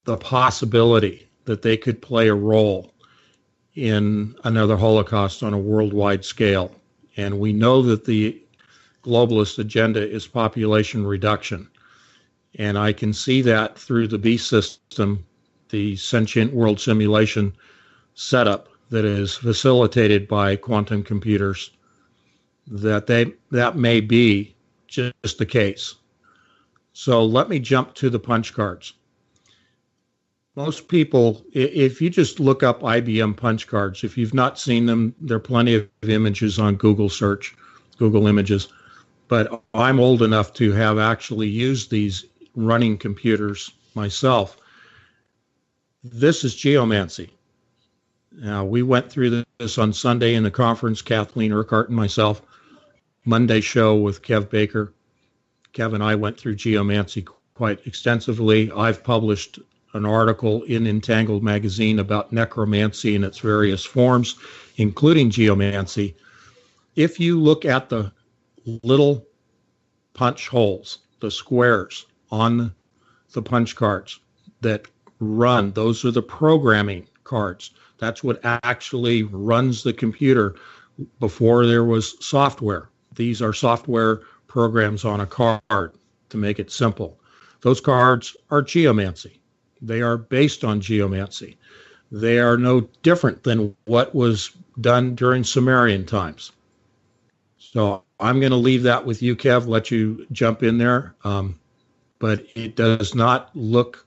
the possibility that they could play a role in another Holocaust on a worldwide scale. And we know that the globalist agenda is population reduction. And I can see that through the B system, the sentient world simulation setup that is facilitated by quantum computers, that may be just the case. So let me jump to the punch cards. Most people, if you just look up IBM punch cards, if you've not seen them, there are plenty of images on Google search, Google Images. But I'm old enough to have actually used these running computers myself. This is geomancy. Now, we went through this on Sunday in the conference, Kathleen Urquhart and myself. Monday show with Kev Baker. Kev and I went through geomancy quite extensively. I've published an article in Entangled magazine about necromancy and its various forms, including geomancy. If you look at the little punch holes, the squares on the punch cards that run, those are the programming cards. That's what actually runs the computer before there was software. These are software programs on a card, to make it simple. Those cards are geomancy. They are based on geomancy. They are no different than what was done during Sumerian times. So I'm going to leave that with you, Kev, let you jump in there. But it does not look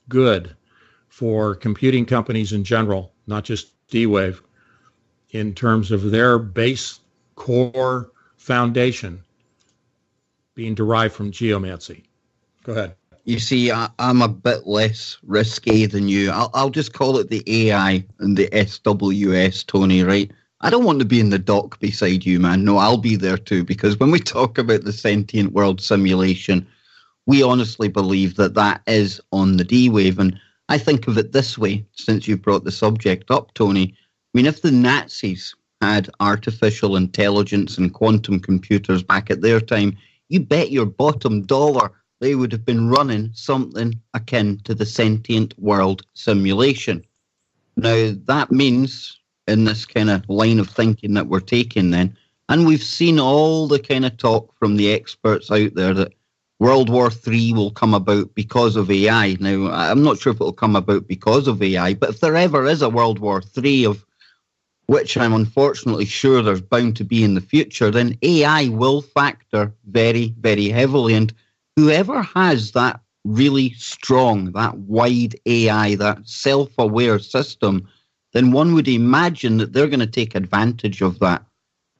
good for computing companies in general, not just D-Wave, in terms of their base core foundation being derived from geomancy. Go ahead. You see, I'm a bit less risque than you. I'll just call it the AI and the SWS, Tony, right? I don't want to be in the dock beside you, man. No, I'll be there too, because when we talk about the sentient world simulation, we honestly believe that that is on the D-Wave. And I think of it this way, since you brought the subject up, Tony. I mean, if the Nazis had artificial intelligence and quantum computers back at their time, you bet your bottom dollar they would have been running something akin to the sentient world simulation. Now, that means, in this kind of line of thinking that we're taking then, and we've seen all the kind of talk from the experts out there that World War III will come about because of AI. Now, I'm not sure if it'll come about because of AI, but if there ever is a World War III, of which I'm unfortunately sure there's bound to be in the future, then AI will factor very, very heavily. And whoever has that really strong, that wide AI, that self-aware system, then one would imagine that they're going to take advantage of that.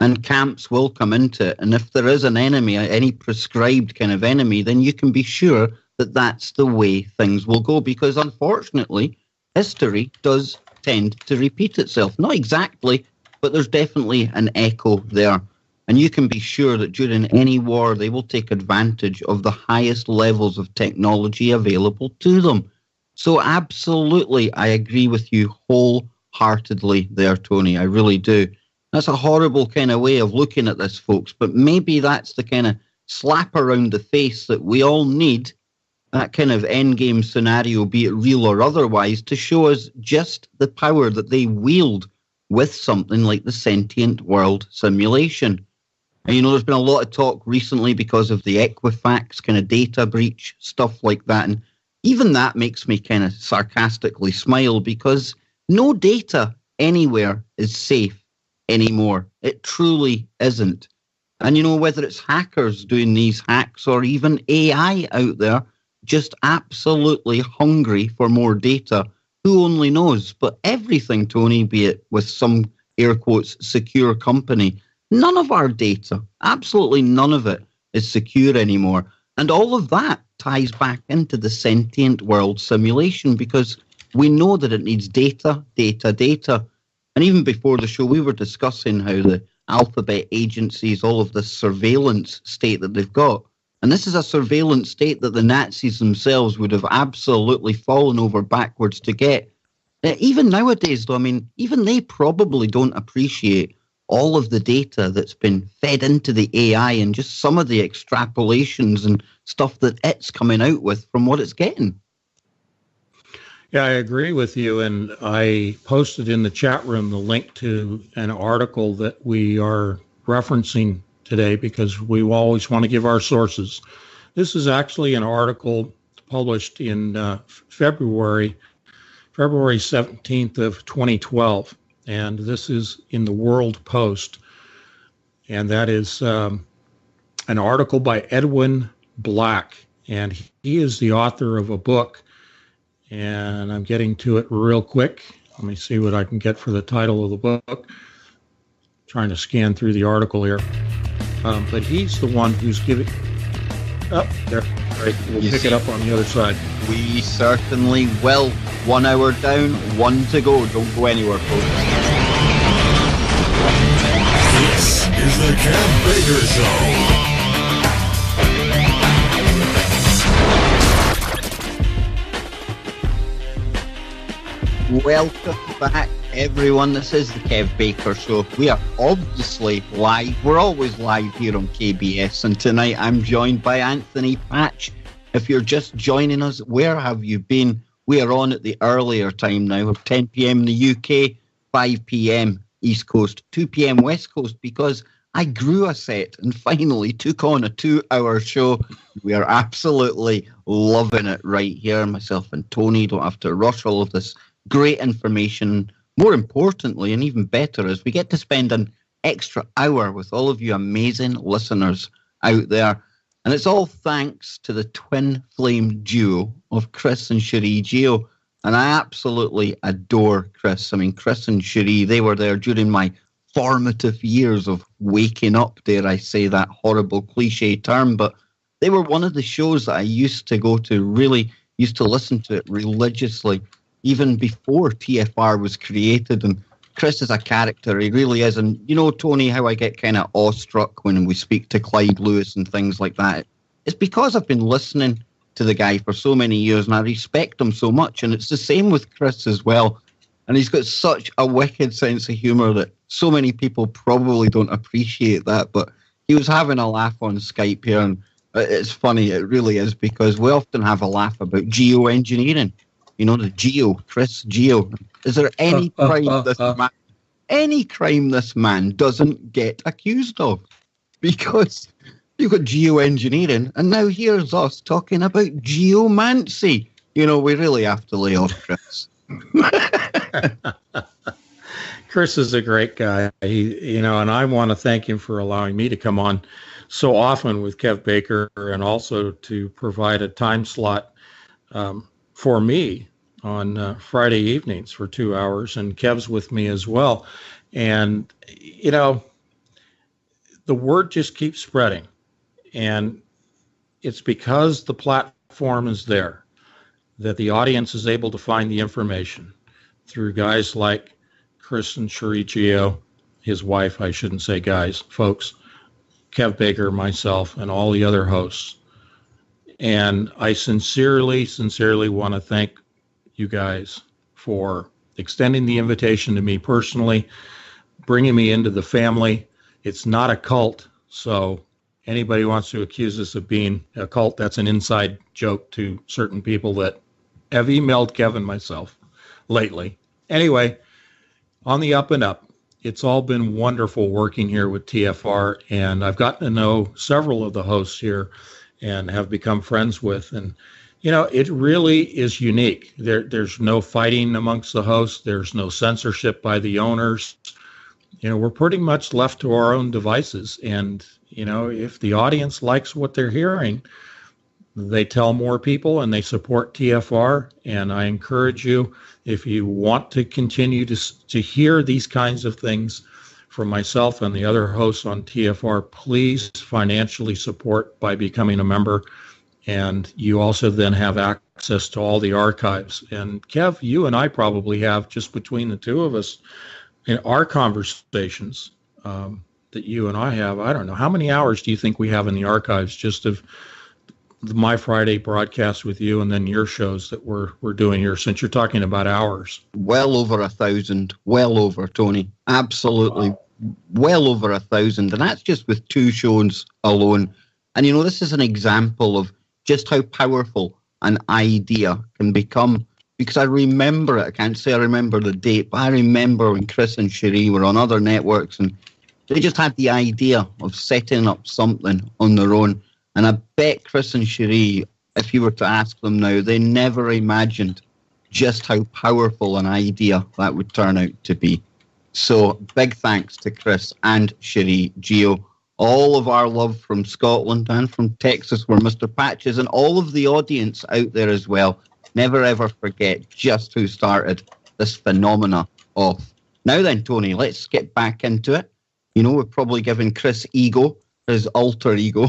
And camps will come into it. And if there is an enemy, any prescribed kind of enemy, then you can be sure that that's the way things will go. Because unfortunately, history does tend to repeat itself. Not exactly, but there's definitely an echo there. And you can be sure that during any war, they will take advantage of the highest levels of technology available to them. So absolutely, I agree with you wholeheartedly there, Tony. I really do. That's a horrible kind of way of looking at this, folks. But maybe that's the kind of slap around the face that we all need, that kind of endgame scenario, be it real or otherwise, to show us just the power that they wield with something like the sentient world simulation. And, you know, there's been a lot of talk recently because of the Equifax kind of data breach, stuff like that. And even that makes me kind of sarcastically smile, because no data anywhere is safe anymore. It truly isn't. And, you know, whether it's hackers doing these hacks or even AI out there just absolutely hungry for more data, who only knows? But everything, Tony, be it with some air quotes secure company, none of our data, absolutely none of it, is secure anymore. And all of that ties back into the sentient world simulation, because we know that it needs data, data, data. And even before the show, we were discussing how the alphabet agencies, all of this surveillance state that they've got. And this is a surveillance state that the Nazis themselves would have absolutely fallen over backwards to get. Even nowadays, though, I mean, even they probably don't appreciate all of the data that's been fed into the AI and just some of the extrapolations and stuff that it's coming out with from what it's getting. Yeah, I agree with you. And I posted in the chat room the link to an article that we are referencing today, because we always want to give our sources. This is actually an article published in February 17th of 2012. And this is in the World Post. And that is an article by Edwin Black. And he is the author of a book. And I'm getting to it real quick. Let me see what I can get for the title of the book. Trying to scan through the article here. But he's the one who's giving... Oh, there. Right. We'll pick it up on the other side. We certainly will. 1 hour down, 1 to go. Don't go anywhere, folks. This is the Kev Baker Show. Welcome back, everyone. This is the Kev Baker Show. We are obviously live. We're always live here on KBS. And tonight I'm joined by Anthony Patch. If you're just joining us, where have you been? We are on at the earlier time now of 10 p.m. in the UK, 5 p.m. East Coast, 2 p.m. West Coast, because I grew a set and finally took on a 2-hour show. We are absolutely loving it right here. Myself and Tony don't have to rush all of this great information. More importantly, and even better, is we get to spend an extra hour with all of you amazing listeners out there. And it's all thanks to the twin flame duo of Chris and Cherie Geo. And I absolutely adore Chris. I mean, Chris and Cherie, they were there during my formative years of waking up, dare I say that horrible cliche term. But they were one of the shows that I used to go to, really used to listen to it religiously, even before TFR was created. And Chris is a character, he really is. And you know, Tony, how I get kind of awestruck when we speak to Clyde Lewis and things like that. It's because I've been listening to the guy for so many years and I respect him so much. And it's the same with Chris as well. And he's got such a wicked sense of humour that so many people probably don't appreciate that. But he was having a laugh on Skype here, and it's funny, it really is, because we often have a laugh about geoengineering. You know, the Chris Geo. Is there any crime this man doesn't get accused of? Because you've got geoengineering, and now here's us talking about geomancy. You know, we really have to lay off Chris. Chris is a great guy. And I want to thank him for allowing me to come on so often with Kev Baker, and also to provide a time slot for me on Friday evenings for 2 hours, and Kev's with me as well. And, the word just keeps spreading, and it's because the platform is there that the audience is able to find the information through guys like Chris and Cherie Geo, his wife, I shouldn't say guys, folks, Kev Baker, myself, and all the other hosts. And I sincerely want to thank you guys for extending the invitation to me personally, bringing me into the family. It's not a cult, so anybody wants to accuse us of being a cult, that's an inside joke to certain people that have emailed Kevin myself lately. Anyway, on the up and up, it's all been wonderful working here with TFR, and I've gotten to know several of the hosts here and have become friends with. And, you know, it really is unique. There's no fighting amongst the hosts. There's no censorship by the owners. You know, we're pretty much left to our own devices. And, you know, if the audience likes what they're hearing, they tell more people and they support TFR. And I encourage you, if you want to continue to hear these kinds of things from myself and the other hosts on TFR, please financially support by becoming a member. And you also then have access to all the archives. And Kev, you and I probably have, just between the two of us, in our conversations that you and I have, I don't know, how many hours do you think we have in the archives just of my Friday broadcast with you and then your shows that we're doing here, since you're talking about hours? Well over 1,000. Well over, Tony. Absolutely. Wow. Well over 1,000. And that's just with 2 shows alone. And, you know, this is an example of just how powerful an idea can become. Because I remember it. I can't say I remember the date, but I remember when Chris and Cherie were on other networks and they just had the idea of setting up something on their own. And I bet Chris and Cherie, if you were to ask them now, they never imagined just how powerful an idea that would turn out to be. So big thanks to Chris and Cherie, Gio, all of our love from Scotland and from Texas, where Mr. Patches, and all of the audience out there as well. Never ever forget just who started this phenomena off. Now then, Tony, let's get back into it. You know, we're probably giving Chris Ego, his alter ego,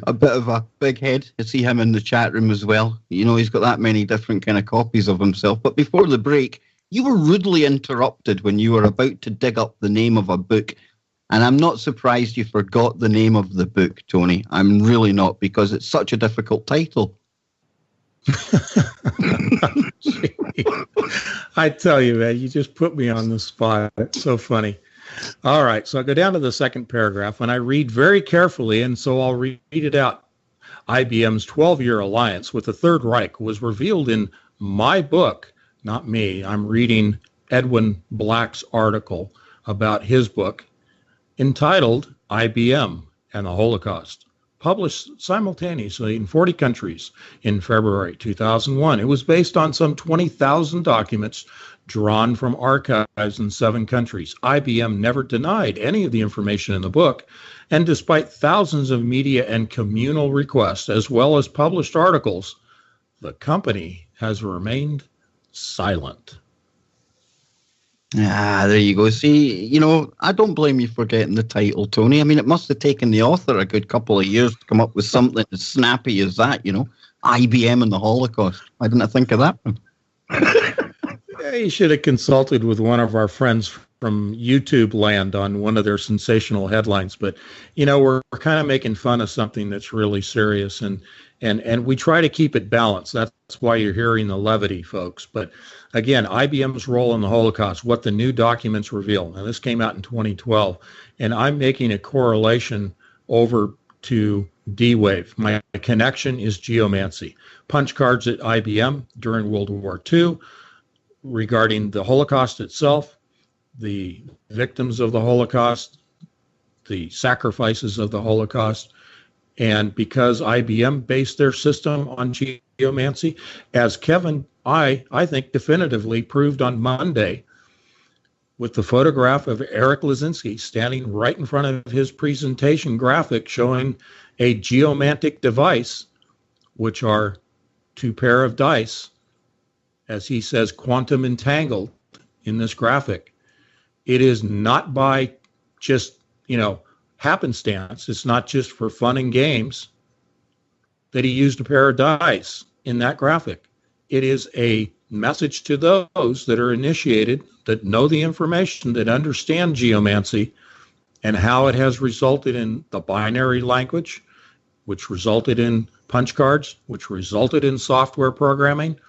a bit of a big head. You see him in the chat room as well. You know, he's got that many different kind of copies of himself. But before the break, you were rudely interrupted when you were about to dig up the name of a book. And I'm not surprised you forgot the name of the book, Tony. I'm really not, because it's such a difficult title. I tell you, man, you just put me on the spot. It's so funny. All right, so I go down to the second paragraph, and I read very carefully, and so I'll read it out. IBM's 12-year alliance with the Third Reich was revealed in my book, not me. I'm reading Edwin Black's article about his book entitled IBM and the Holocaust, published simultaneously in 40 countries in February 2001. It was based on some 20,000 documents drawn from archives in 7 countries. IBM never denied any of the information in the book, and despite thousands of media and communal requests, as well as published articles, the company has remained silent. Ah, there you go. See, you know, I don't blame you for getting the title, Tony. I mean, it must have taken the author a good couple of years to come up with something as snappy as that, you know. IBM and the Holocaust. Why didn't I think of that one? Yeah, you should have consulted with one of our friends from YouTube land on one of their sensational headlines. But, you know, we're kind of making fun of something that's really serious, and we try to keep it balanced. That's why you're hearing the levity, folks. But again, IBM's role in the Holocaust, what the new documents reveal. Now, this came out in 2012, and I'm making a correlation over to D-Wave. My connection is geomancy. Punch cards at IBM during World War II regarding the Holocaust itself, the victims of the Holocaust, the sacrifices of the Holocaust. And because IBM based their system on geomancy, as Kevin, I think, definitively proved on Monday with the photograph of Eric Lazinski standing right in front of his presentation graphic showing a geomantic device, which are 2 pair of dice, as he says, quantum entangled in this graphic. It is not by just, you know, happenstance. It's not just for fun and games that he used a pair of dice in that graphic. It is a message to those that are initiated, that know the information, that understand geomancy, and how it has resulted in the binary language, which resulted in punch cards, which resulted in software programming,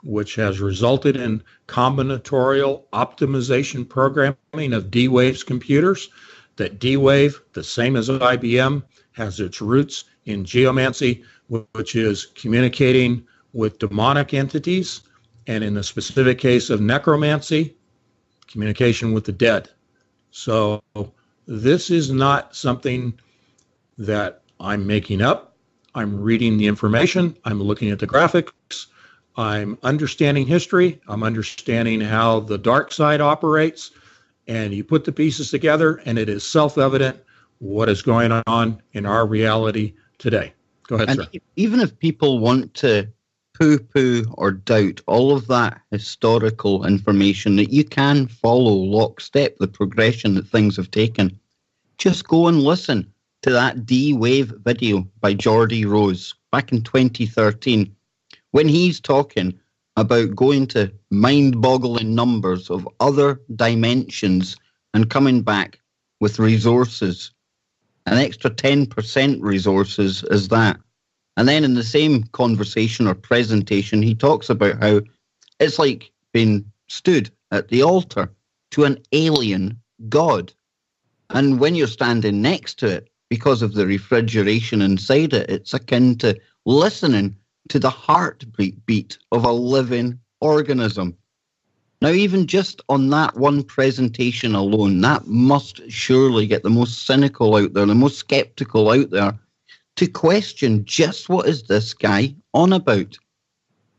which has resulted in combinatorial optimization programming of D-Wave's computers, that D-Wave, the same as IBM, has its roots in geomancy, which is communicating with demonic entities, and in the specific case of necromancy, communication with the dead. So this is not something that I'm making up. I'm reading the information. I'm looking at the graphics. I'm understanding history. I'm understanding how the dark side operates. And you put the pieces together, and it is self-evident what is going on in our reality today. Go ahead, sir. Even if people want to poo-poo or doubt all of that historical information, that you can follow lockstep the progression that things have taken, just go and listen to that D-Wave video by Geordie Rose back in 2013, when he's talking about going to mind-boggling numbers of other dimensions and coming back with resources, an extra 10% resources as that. And then in the same conversation or presentation, he talks about how it's like being stood at the altar to an alien god. And when you're standing next to it, because of the refrigeration inside it, it's akin to listening to the heartbeat of a living organism. Now, even just on that one presentation alone, that must surely get the most cynical out there, the most skeptical out there, to question just what is this guy on about.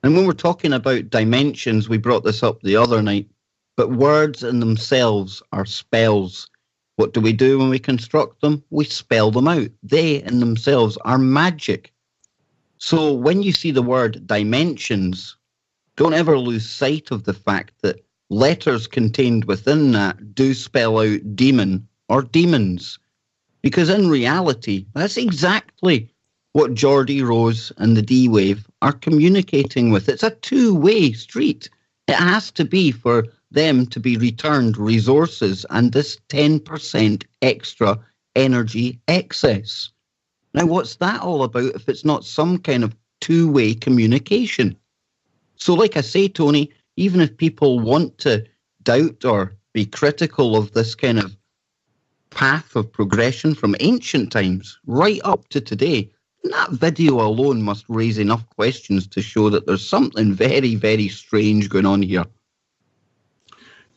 And when we're talking about dimensions, we brought this up the other night, but words in themselves are spells. What do we do when we construct them? We spell them out. They in themselves are magic. So when you see the word dimensions, don't ever lose sight of the fact that letters contained within that do spell out demon or demons. Because in reality, that's exactly what Geordie Rose and the D-Wave are communicating with. It's a two-way street. It has to be for them to be returned resources and this 10% extra energy excess. Now, what's that all about if it's not some kind of two-way communication? So like I say, Tony, even if people want to doubt or be critical of this kind of path of progression from ancient times right up to today, that video alone must raise enough questions to show that there's something very, very strange going on here.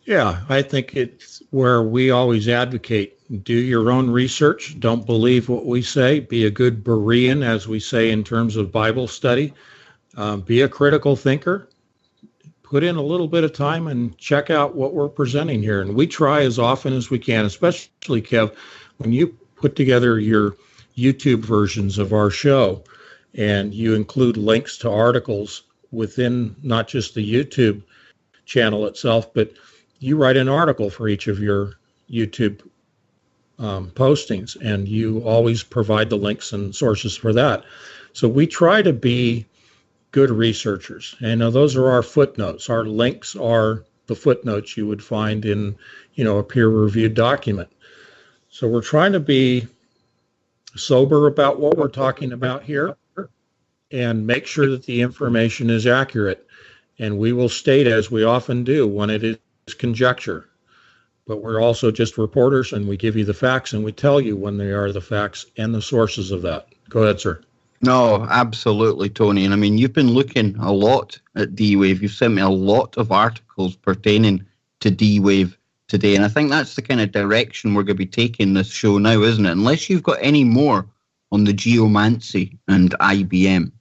Yeah, I think it's where we always advocate, do your own research. Don't believe what we say. Be a good Berean, as we say in terms of Bible study. Be a critical thinker. Put in a little bit of time and check out what we're presenting here. And we try as often as we can, especially, Kev, when you put together your YouTube versions of our show and you include links to articles within not just the YouTube channel itself, but you write an article for each of your YouTube postings, and you always provide the links and sources for that. So we try to be good researchers. And those are our footnotes. Our links are the footnotes you would find in, a peer-reviewed document. So we're trying to be sober about what we're talking about here and make sure that the information is accurate. And we will state, as we often do, when it is conjecture. But we're also just reporters, and we give you the facts, and we tell you when they are the facts and the sources of that. Go ahead, sir. No, absolutely, Tony. And I mean, you've been looking a lot at D-Wave. You've sent me a lot of articles pertaining to D-Wave today. And I think that's the kind of direction we're going to be taking this show now, isn't it? Unless you've got any more on the geomancy and IBM.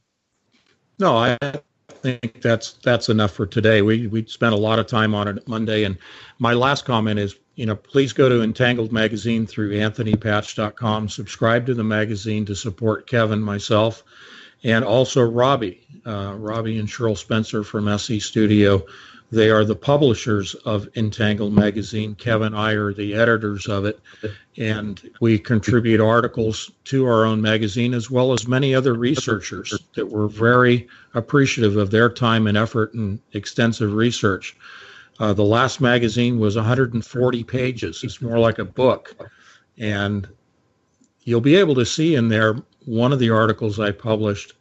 No, I think that's enough for today. We spent a lot of time on it Monday. And my last comment is, please go to Entangled Magazine through anthonypatch.com. Subscribe to the magazine to support Kevin, myself, and also Robbie and Cheryl Spencer from SE Studio. They are the publishers of Entangled Magazine. Kevin and I are the editors of it, and we contribute articles to our own magazine, as well as many other researchers that were very appreciative of their time and effort and extensive research. The last magazine was 140 pages. It's more like a book. And you'll be able to see in there, one of the articles I published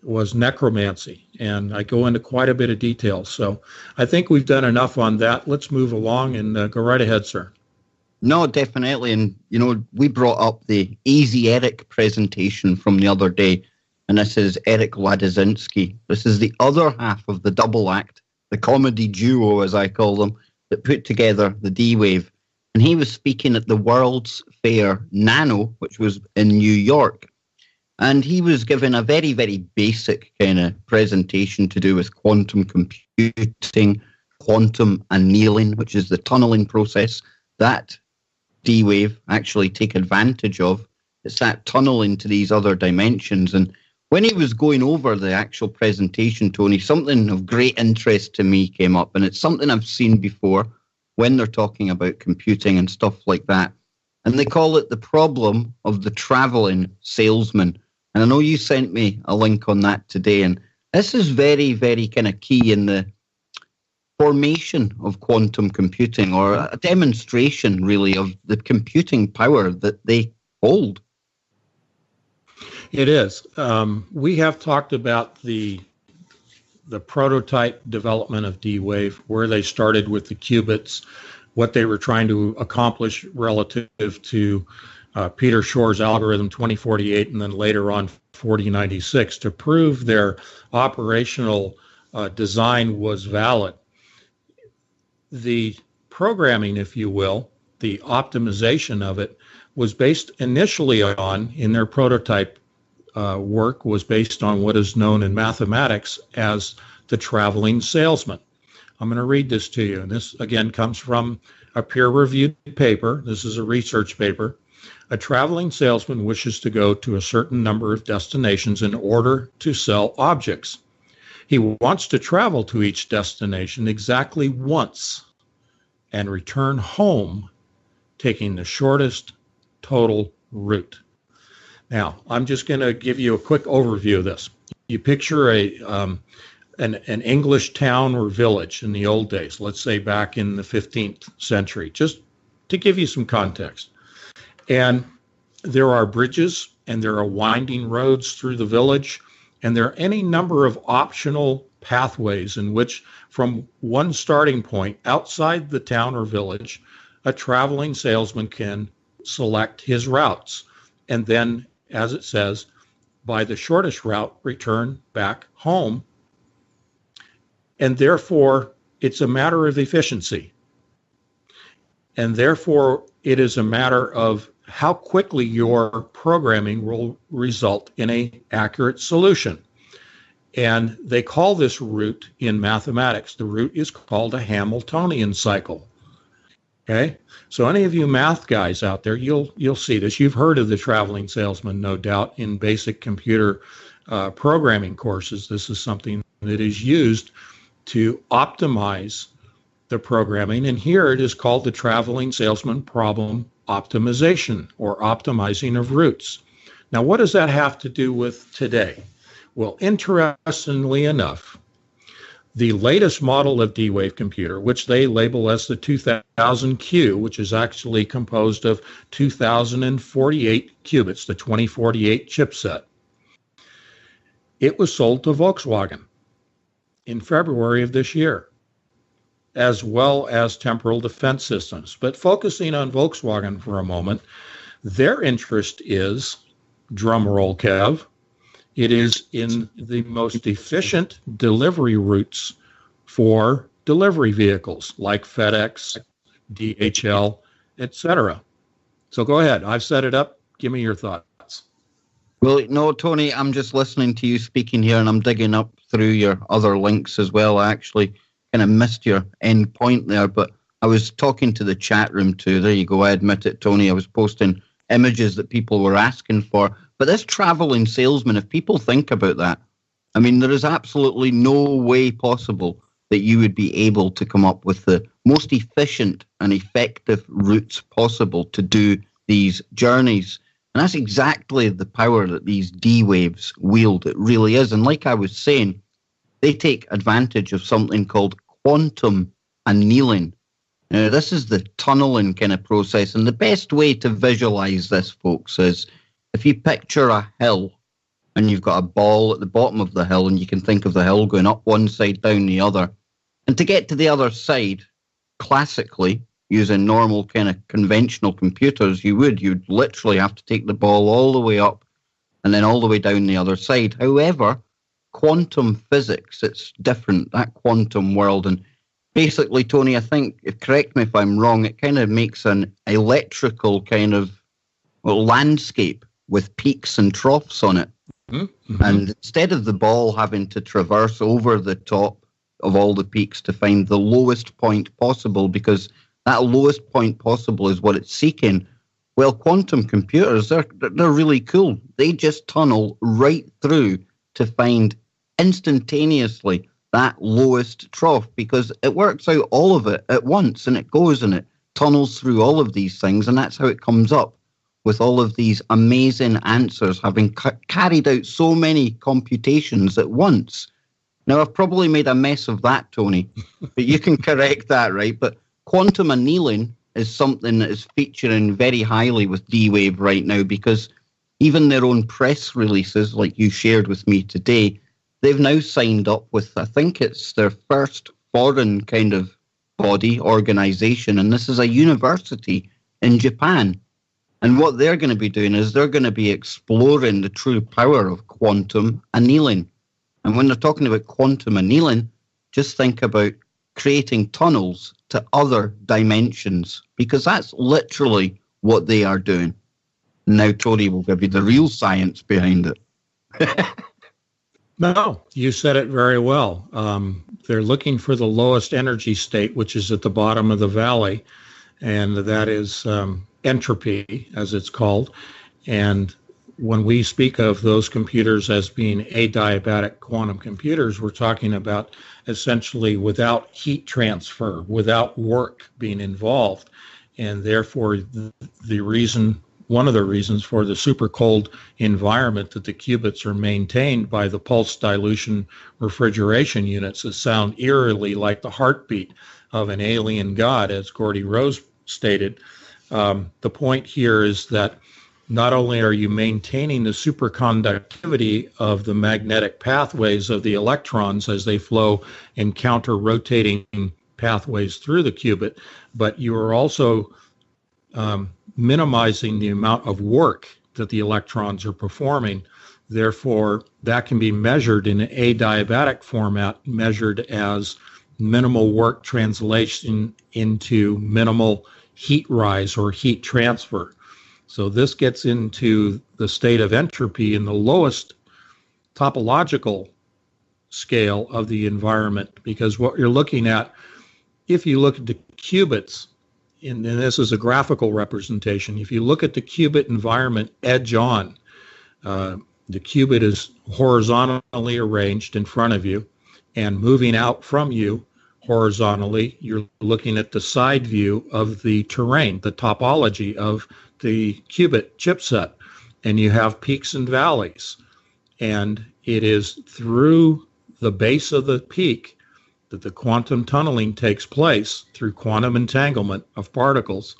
was necromancy, and I go into quite a bit of detail. So I think we've done enough on that. Let's move along and go right ahead, sir. No, definitely. And, we brought up the Easy Eric presentation from the other day, and this is Eric Ladzinski. This is the other half of the double act, the comedy duo, as I call them, that put together the D-Wave. And he was speaking at the World's Fair Nano, which was in New York. And he was giving a very, very basic kind of presentation to do with quantum computing, quantum annealing, which is the tunneling process that D-Wave actually take advantage of. It's that tunnel into these other dimensions. And when he was going over the actual presentation, Tony, something of great interest to me came up, and it's something I've seen before when they're talking about computing and stuff like that. And they call it the problem of the traveling salesman. And I know you sent me a link on that today, and this is very, very kind of key in the formation of quantum computing, or a demonstration, really, of the computing power that they hold. It is. We have talked about the prototype development of D-Wave, where they started with the qubits, what they were trying to accomplish relative to Peter Shor's algorithm 2048, and then later on 4096, to prove their operational design was valid. The programming, if you will, the optimization of it, was based initially on, in their prototype work, was based on what is known in mathematics as the traveling salesman. I'm going to read this to you. And this, again, comes from a peer-reviewed paper. This is a research paper. A traveling salesman wishes to go to a certain number of destinations in order to sell objects. He wants to travel to each destination exactly once and return home, taking the shortest total route. Now, I'm just going to give you a quick overview of this. You picture an English town or village in the old days, let's say back in the 15th century, just to give you some context. And there are bridges and there are winding roads through the village, and there are any number of optional pathways in which, from one starting point outside the town or village, a traveling salesman can select his routes, and then, as it says, by the shortest route, return back home. And therefore, it's a matter of efficiency. And therefore, it is a matter of how quickly your programming will result in an accurate solution. And they call this route in mathematics, the route is called a Hamiltonian cycle. Okay, so any of you math guys out there, you'll see this. You've heard of the traveling salesman, no doubt, in basic computer programming courses. This is something that is used to optimize the programming, and here it is called the traveling salesman problem optimization, or optimizing of routes. Now, what does that have to do with today? Well, interestingly enough, the latest model of D-Wave computer, which they label as the 2000Q, which is actually composed of 2048 qubits, the 2048 chipset, it was sold to Volkswagen in February of this year, as well as Temporal Defense Systems. But focusing on Volkswagen for a moment, their interest is, drum roll, Kev, it is in the most efficient delivery routes for delivery vehicles like FedEx, DHL, etc. So go ahead. I've set it up. Give me your thoughts. Well, no, Tony, I'm just listening to you speaking here, and I'm digging up through your other links as well. I actually kind of missed your end point there, but I was talking to the chat room too. There you go. I admit it, Tony. I was posting images that people were asking for. But this traveling salesman, if people think about that, I mean, there is absolutely no way possible that you would be able to come up with the most efficient and effective routes possible to do these journeys. And that's exactly the power that these D-Waves wield. It really is. And like I was saying, they take advantage of something called quantum annealing. Now, this is the tunneling kind of process, and the best way to visualize this, folks, is if you picture a hill and you've got a ball at the bottom of the hill, and you can think of the hill going up one side, down the other. And to get to the other side, classically, using normal kind of conventional computers, you'd literally have to take the ball all the way up and then all the way down the other side. However, quantum physics, it's different, that quantum world. And basically, Tony, I think, correct me if I'm wrong, it kind of makes an electrical kind of landscape with peaks and troughs on it. Mm-hmm. And instead of the ball having to traverse over the top of all the peaks to find the lowest point possible, because that lowest point possible is what it's seeking, well, quantum computers, they're really cool. They just tunnel right through to find instantaneously that lowest trough, because it works out all of it at once, and it goes and it tunnels through all of these things, and that's how it comes up with all of these amazing answers, having carried out so many computations at once. Now, I've probably made a mess of that, Tony, but you can correct that, right? But quantum annealing is something that is featuring very highly with D-Wave right now, because even their own press releases, like you shared with me today, they've now signed up with, I think it's their first foreign kind of body, organization, and this is a university in Japan. And what they're going to be doing is they're going to be exploring the true power of quantum annealing. And when they're talking about quantum annealing, just think about creating tunnels to other dimensions, because that's literally what they are doing. Now, Tony will give you the real science behind it. No, you said it very well. They're looking for the lowest energy state, which is at the bottom of the valley, and that is entropy, as it's called. And when we speak of those computers as being adiabatic quantum computers, we're talking about essentially without heat transfer, without work being involved. And therefore, one of the reasons for the super cold environment that the qubits are maintained by the pulse dilution refrigeration units that sound eerily like the heartbeat of an alien god, as Gordy Rose stated. The point here is that not only are you maintaining the superconductivity of the magnetic pathways of the electrons as they flow in counter-rotating pathways through the qubit, but you are also minimizing the amount of work that the electrons are performing. Therefore, that can be measured in an adiabatic format, measured as minimal work translation into minimal heat rise or heat transfer. So this gets into the state of entropy in the lowest topological scale of the environment, because what you're looking at, if you look at the qubits, and this is a graphical representation, if you look at the qubit environment edge on, the qubit is horizontally arranged in front of you, and moving out from you horizontally, you're looking at the side view of the terrain, the topology of the qubit chipset, and you have peaks and valleys. And it is through the base of the peak that the quantum tunneling takes place, through quantum entanglement of particles,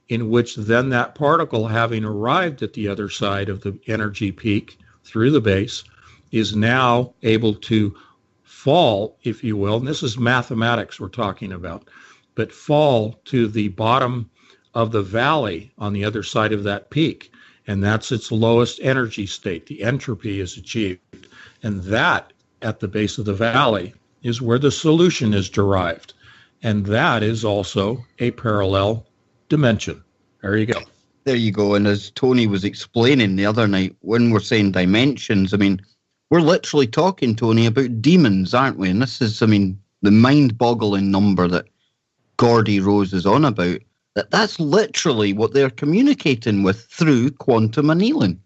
in which then that particle, having arrived at the other side of the energy peak through the base, is now able to fall, if you will, and this is mathematics we're talking about, but fall to the bottom of the valley on the other side of that peak. And that's its lowest energy state. The entropy is achieved. And that, at the base of the valley, is where the solution is derived. And that is also a parallel dimension. There you go. There you go. And as Tony was explaining the other night, when we're saying dimensions, I mean, we're literally talking, Tony, about demons, aren't we? And this is, I mean, the mind-boggling number that Gordy Rose is on about. That's literally what they're communicating with through quantum annealing.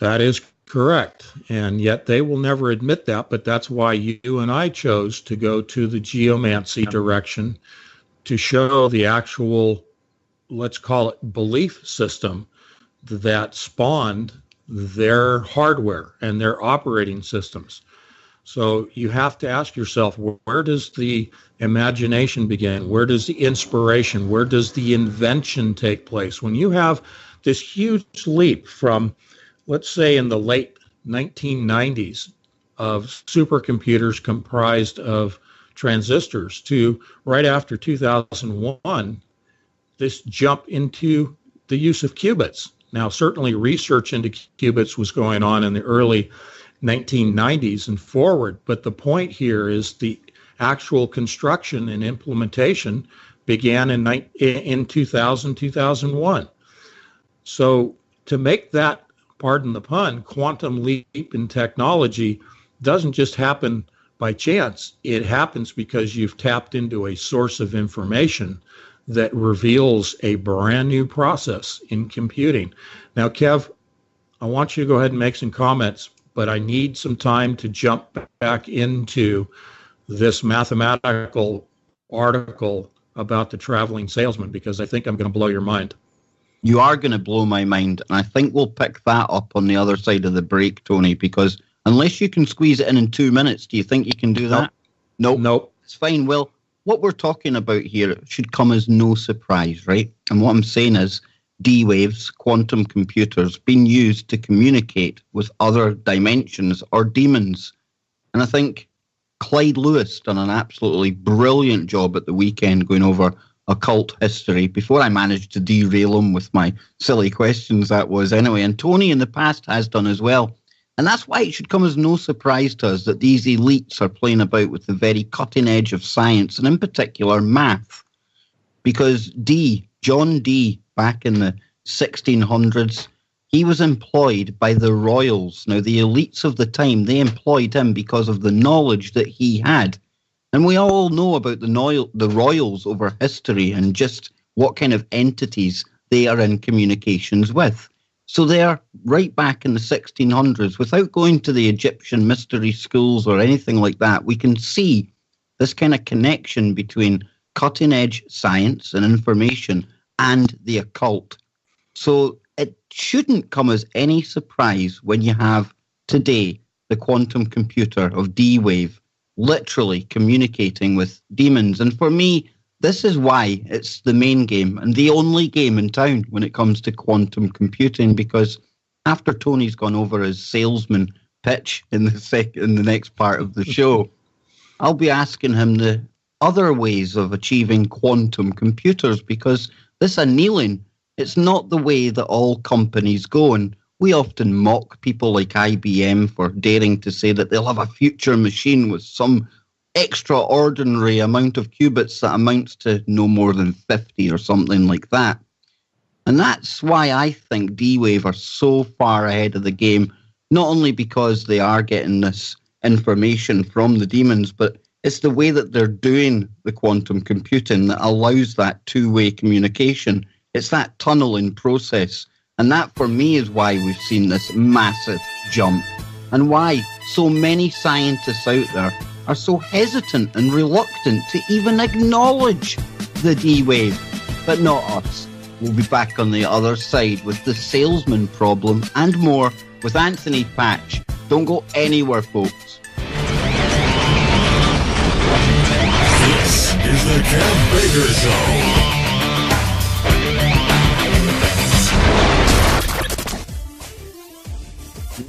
That is correct. And yet they will never admit that, but that's why you and I chose to go to the geomancy direction, to show the actual, let's call it, belief system that spawned their hardware and their operating systems. So you have to ask yourself, where does the imagination begin? Where does the inspiration, where does the invention take place? When you have this huge leap from, let's say, in the late 1990s of supercomputers comprised of transistors to right after 2001, this jump into the use of qubits. Now, certainly research into qubits was going on in the early 1990s and forward, but the point here is the actual construction and implementation began in 2000, 2001. So to make that, pardon the pun, quantum leap in technology doesn't just happen by chance. It happens because you've tapped into a source of information that reveals a brand new process in computing. Now, Kev, I want you to go ahead and make some comments, but I need some time to jump back into this mathematical article about the traveling salesman, because I think I'm going to blow your mind. You are going to blow my mind, and I think we'll pick that up on the other side of the break, Tony, because unless you can squeeze it in 2 minutes, do you think you can do that? Nope. It's fine. Well, what we're talking about here should come as no surprise, right? And what I'm saying is D-waves, quantum computers, being used to communicate with other dimensions or demons. And I think Clyde Lewis done an absolutely brilliant job at the weekend going over occult history before I managed to derail him with my silly questions, that was anyway. And Tony in the past has done as well. And that's why it should come as no surprise to us that these elites are playing about with the very cutting edge of science, and in particular math. Because John Dee, back in the 1600s, he was employed by the royals. Now, the elites of the time, they employed him because of the knowledge that he had. And we all know about the royals over history and just what kind of entities they are in communications with. So they're right back in the 1600s. Without going to the Egyptian mystery schools or anything like that, we can see this kind of connection between cutting-edge science and information and the occult. So it shouldn't come as any surprise when you have today the quantum computer of D-Wave literally communicating with demons. And for me, this is why it's the main game and the only game in town when it comes to quantum computing, because after Tony's gone over his salesman pitch in the next part of the show, I'll be asking him the other ways of achieving quantum computers, because this annealing, it's not the way that all companies go. And we often mock people like IBM for daring to say that they'll have a future machine with some extraordinary amount of qubits that amounts to no more than 50 or something like that. And that's why I think D-Wave are so far ahead of the game, not only because they are getting this information from the demons, but it's the way that they're doing the quantum computing that allows that two-way communication. It's that tunneling process. And that, for me, is why we've seen this massive jump, and why so many scientists out there are so hesitant and reluctant to even acknowledge the D-Wave. But not us. We'll be back on the other side with the salesman problem and more with Anthony Patch. Don't go anywhere, folks. This is the Kev Baker Show.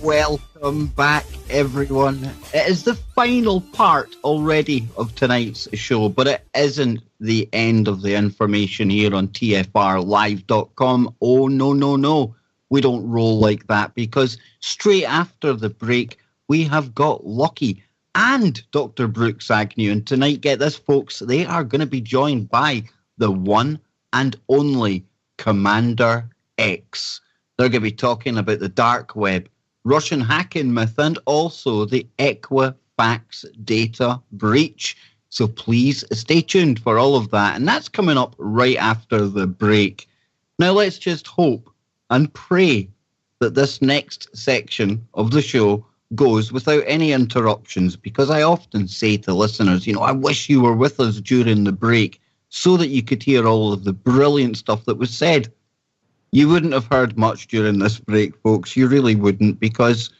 Welcome back, everyone. It is the final part already of tonight's show, but it isn't the end of the information here on TFRlive.com. Oh, no. We don't roll like that, because straight after the break, we have got Lucky and Dr. Brooks Agnew. And tonight, get this, folks, they are going to be joined by the one and only Commander X. They're going to be talking about the dark web, Russian hacking myth, and also the Equifax data breach. So please stay tuned for all of that. And that's coming up right after the break. Now let's just hope and pray that this next section of the show goes without any interruptions, because I often say to listeners, I wish you were with us during the break so that you could hear all of the brilliant stuff that was said. You wouldn't have heard much during this break, folks. You really wouldn't, because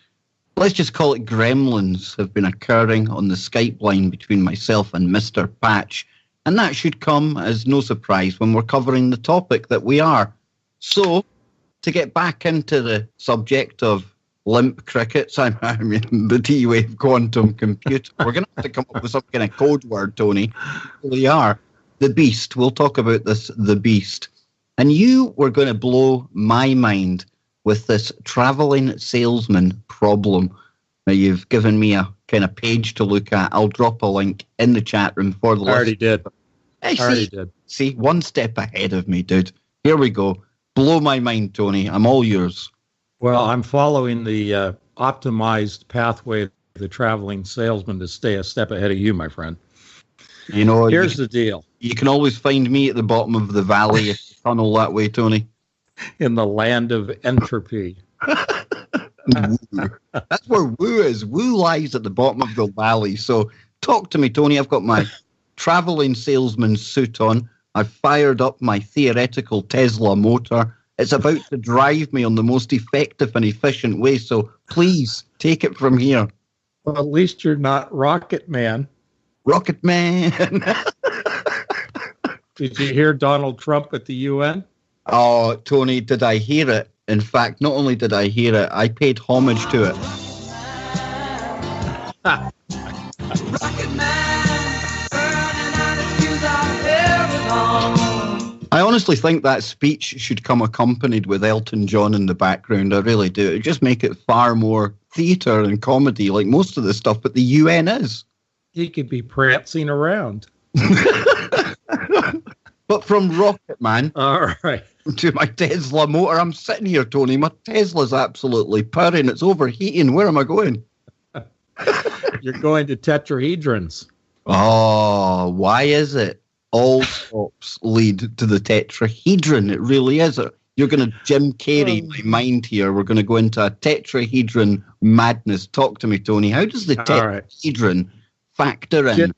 let's just call it gremlins, have been occurring on the Skype line between myself and Mr. Patch. And that should come as no surprise when we're covering the topic that we are. So, to get back into the subject of limp crickets, I mean the T-Wave quantum computer, we're going to have to come up with some kind of code word, Tony. We are. The Beast. We'll talk about this, the Beast. And you were going to blow my mind with this traveling salesman problem. Now, you've given me a kind of page to look at. I'll drop a link in the chat room for the I already did. I already did. See, one step ahead of me, dude. Here we go. Blow my mind, Tony. I'm all yours. Well, I'm following the optimized pathway of the traveling salesman to stay a step ahead of you, my friend. You know, here's the deal. You can always find me at the bottom of the valley if you tunnel that way, Tony. In the land of entropy. That's where Woo is. Woo lies at the bottom of the valley. So talk to me, Tony. I've got my traveling salesman suit on. I've fired up my theoretical Tesla motor. It's about to drive me on the most effective and efficient way. So please take it from here. Well, at least you're not Rocket Man. Rocket Man. Did you hear Donald Trump at the UN? Oh, Tony, did I hear it? In fact, not only did I hear it, I paid homage to it. Rocket Man, burning out his fuse out every song. I honestly think that speech should come accompanied with Elton John in the background. I really do. It would just make it far more theatre and comedy, like most of the stuff, but the UN is. He could be prancing around. But from Rocket Man all right, to my Tesla motor, I'm sitting here, Tony. My Tesla's absolutely purring. It's overheating. Where am I going? You're going to tetrahedrons. Oh, why is it all stops lead to the tetrahedron? It really is. You're going to Jim Carrey my mind here. We're going to go into a tetrahedron madness. Talk to me, Tony. How does the tetrahedron factor in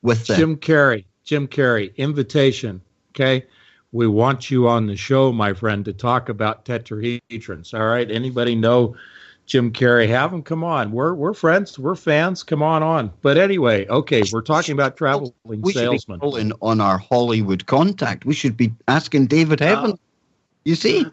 with the... Jim Carrey, invitation. Okay, we want you on the show, my friend, to talk about tetrahedrons. All right, anybody know Jim Carrey? Have him come on. We're friends, we're fans. Come on. But anyway, okay, we're talking about traveling salesmen. We should be calling on our Hollywood contact. We should be asking David Heaven. You see,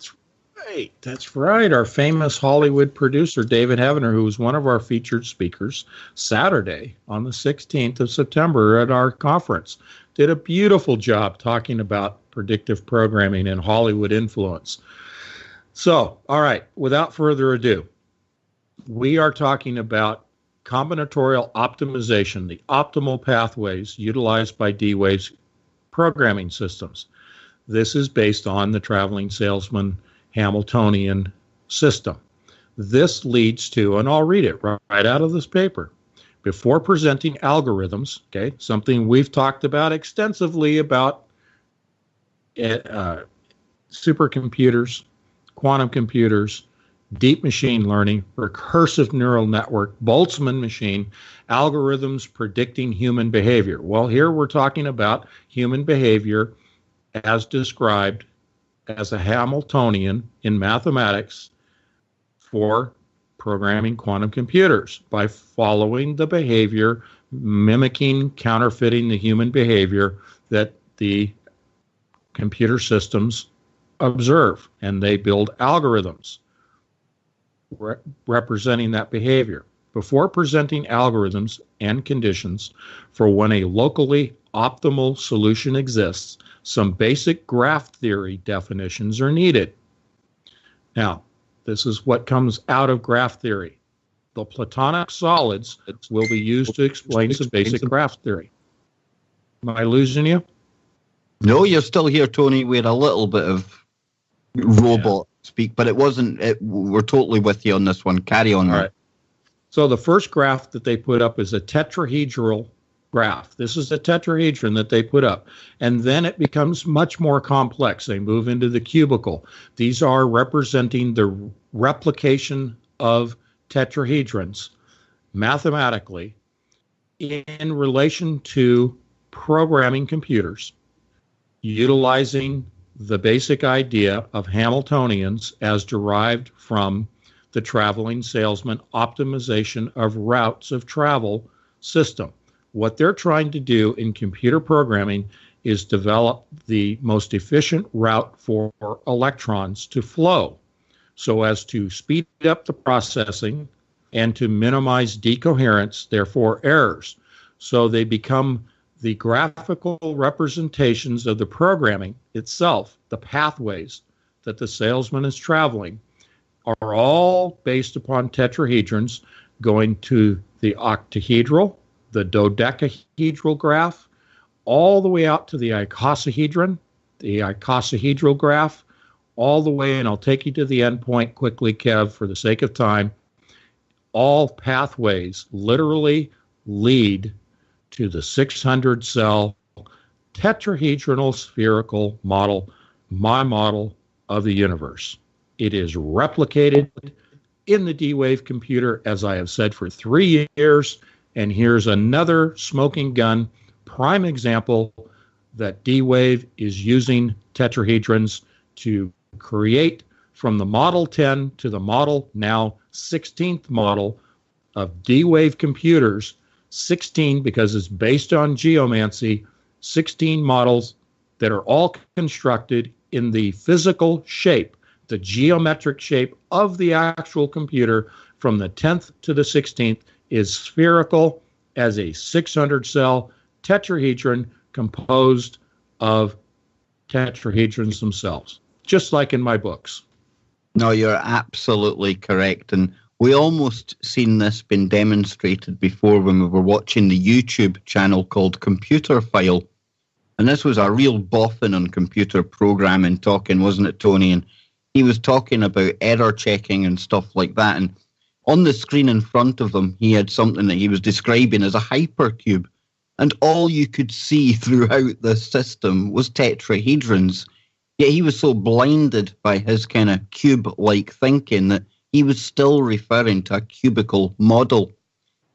That's right. Our famous Hollywood producer, David Heavener, who was one of our featured speakers Saturday on the 16th of September at our conference, did a beautiful job talking about predictive programming and Hollywood influence. So, all right, without further ado, we are talking about combinatorial optimization, the optimal pathways utilized by D-Wave's programming systems. This is based on the traveling salesman Hamiltonian system. This leads to, and I'll read it right out of this paper, before presenting algorithms, okay, something we've talked about extensively about supercomputers, quantum computers, deep machine learning, recursive neural network, Boltzmann machine, algorithms predicting human behavior. Well, here we're talking about human behavior as described as a Hamiltonian in mathematics for programming quantum computers by following the behavior, mimicking, counterfeiting the human behavior that the computer systems observe, and they build algorithms representing that behavior. Before presenting algorithms and conditions for when a locally optimal solution exists, some basic graph theory definitions are needed. Now, this is what comes out of graph theory. The Platonic solids will be used to explain some basic graph theory. Am I losing you? No, you're still here, Tony. We had a little bit of robot speak, but it wasn't. We're totally with you on this one. Carry on. All right. So the first graph that they put up is a tetrahedral graph. This is a tetrahedron that they put up. And then it becomes much more complex. They move into the cubical. These are representing the replication of tetrahedrons mathematically in relation to programming computers, utilizing the basic idea of Hamiltonians as derived from the traveling salesman optimization of routes of travel system. What they're trying to do in computer programming is develop the most efficient route for electrons to flow so as to speed up the processing and to minimize decoherence, therefore errors. So they become the graphical representations of the programming itself, the pathways that the salesman is traveling, are all based upon tetrahedrons going to the octahedral, the dodecahedral graph, all the way out to the icosahedron, the icosahedral graph, all the way, and I'll take you to the end point quickly, Kev, for the sake of time. All pathways literally lead to the 600-cell tetrahedral spherical model, my model of the universe. It is replicated in the D-Wave computer, as I have said, for 3 years, and here's another smoking gun, prime example that D-Wave is using tetrahedrons to create from the Model 10 to the Model now 16th model of D-Wave computers, 16 because it's based on geomancy, 16 models that are all constructed in the physical shape, the geometric shape of the actual computer from the 10th to the 16th is spherical as a 600-cell tetrahedron composed of tetrahedrons themselves, just like in my books. No, you're absolutely correct. And we almost seen this been demonstrated before when we were watching the YouTube channel called Computer File. And this was a real boffin on computer programming talking, wasn't it, Tony? And he was talking about error checking and stuff like that. And on the screen in front of him, he had something that he was describing as a hypercube. And all you could see throughout the system was tetrahedrons. Yet he was so blinded by his kind of cube-like thinking that he was still referring to a cubical model.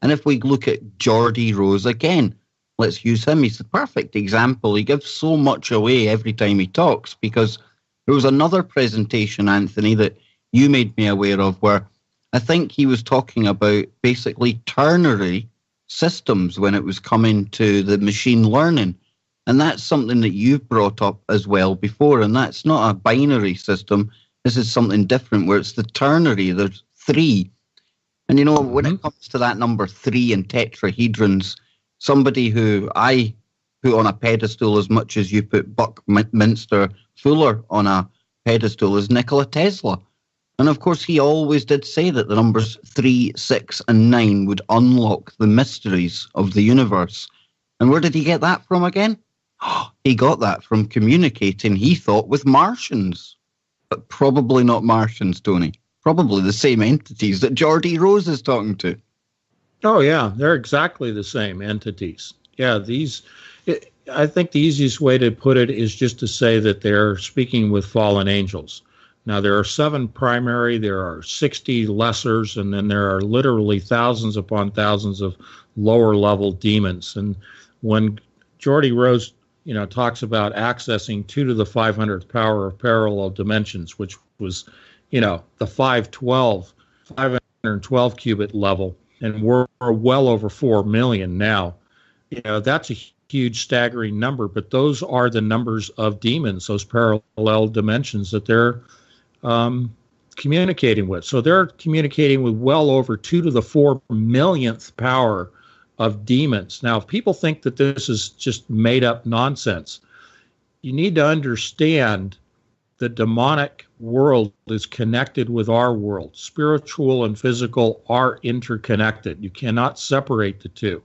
And if we look at Geordie Rose again, let's use him. He's the perfect example. He gives so much away every time he talks, because there was another presentation, Anthony, that you made me aware of where I think he was talking about basically ternary systems when it was coming to the machine learning. And that's something that you've brought up as well before. And that's not a binary system. This is something different where it's the ternary. There's 3. And, you know, when it comes to that number 3 and tetrahedrons, somebody who I put on a pedestal as much as you put Buckminster Fuller on a pedestal is Nikola Tesla. And of course, he always did say that the numbers 3, 6, and 9 would unlock the mysteries of the universe. And where did he get that from again? He got that from communicating, he thought, with Martians. But probably not Martians, Tony. Probably the same entities that Geordie Rose is talking to. Oh, yeah, they're exactly the same entities. Yeah, I think the easiest way to put it is just to say that they're speaking with fallen angels. Now, there are 7 primary, there are 60 lessers, and then there are literally thousands upon thousands of lower-level demons. And when Geordie Rose, talks about accessing 2 to the 500th power of parallel dimensions, which was, the 512 qubit level, and we're well over 4 million now. That's a huge, staggering number, but those are the numbers of demons, those parallel dimensions that they're communicating with. So they're communicating with well over 2 to the 4 millionth power of demons. Now, if people think that this is just made up nonsense, you need to understand the demonic world is connected with our world. Spiritual and physical are interconnected. You cannot separate the two.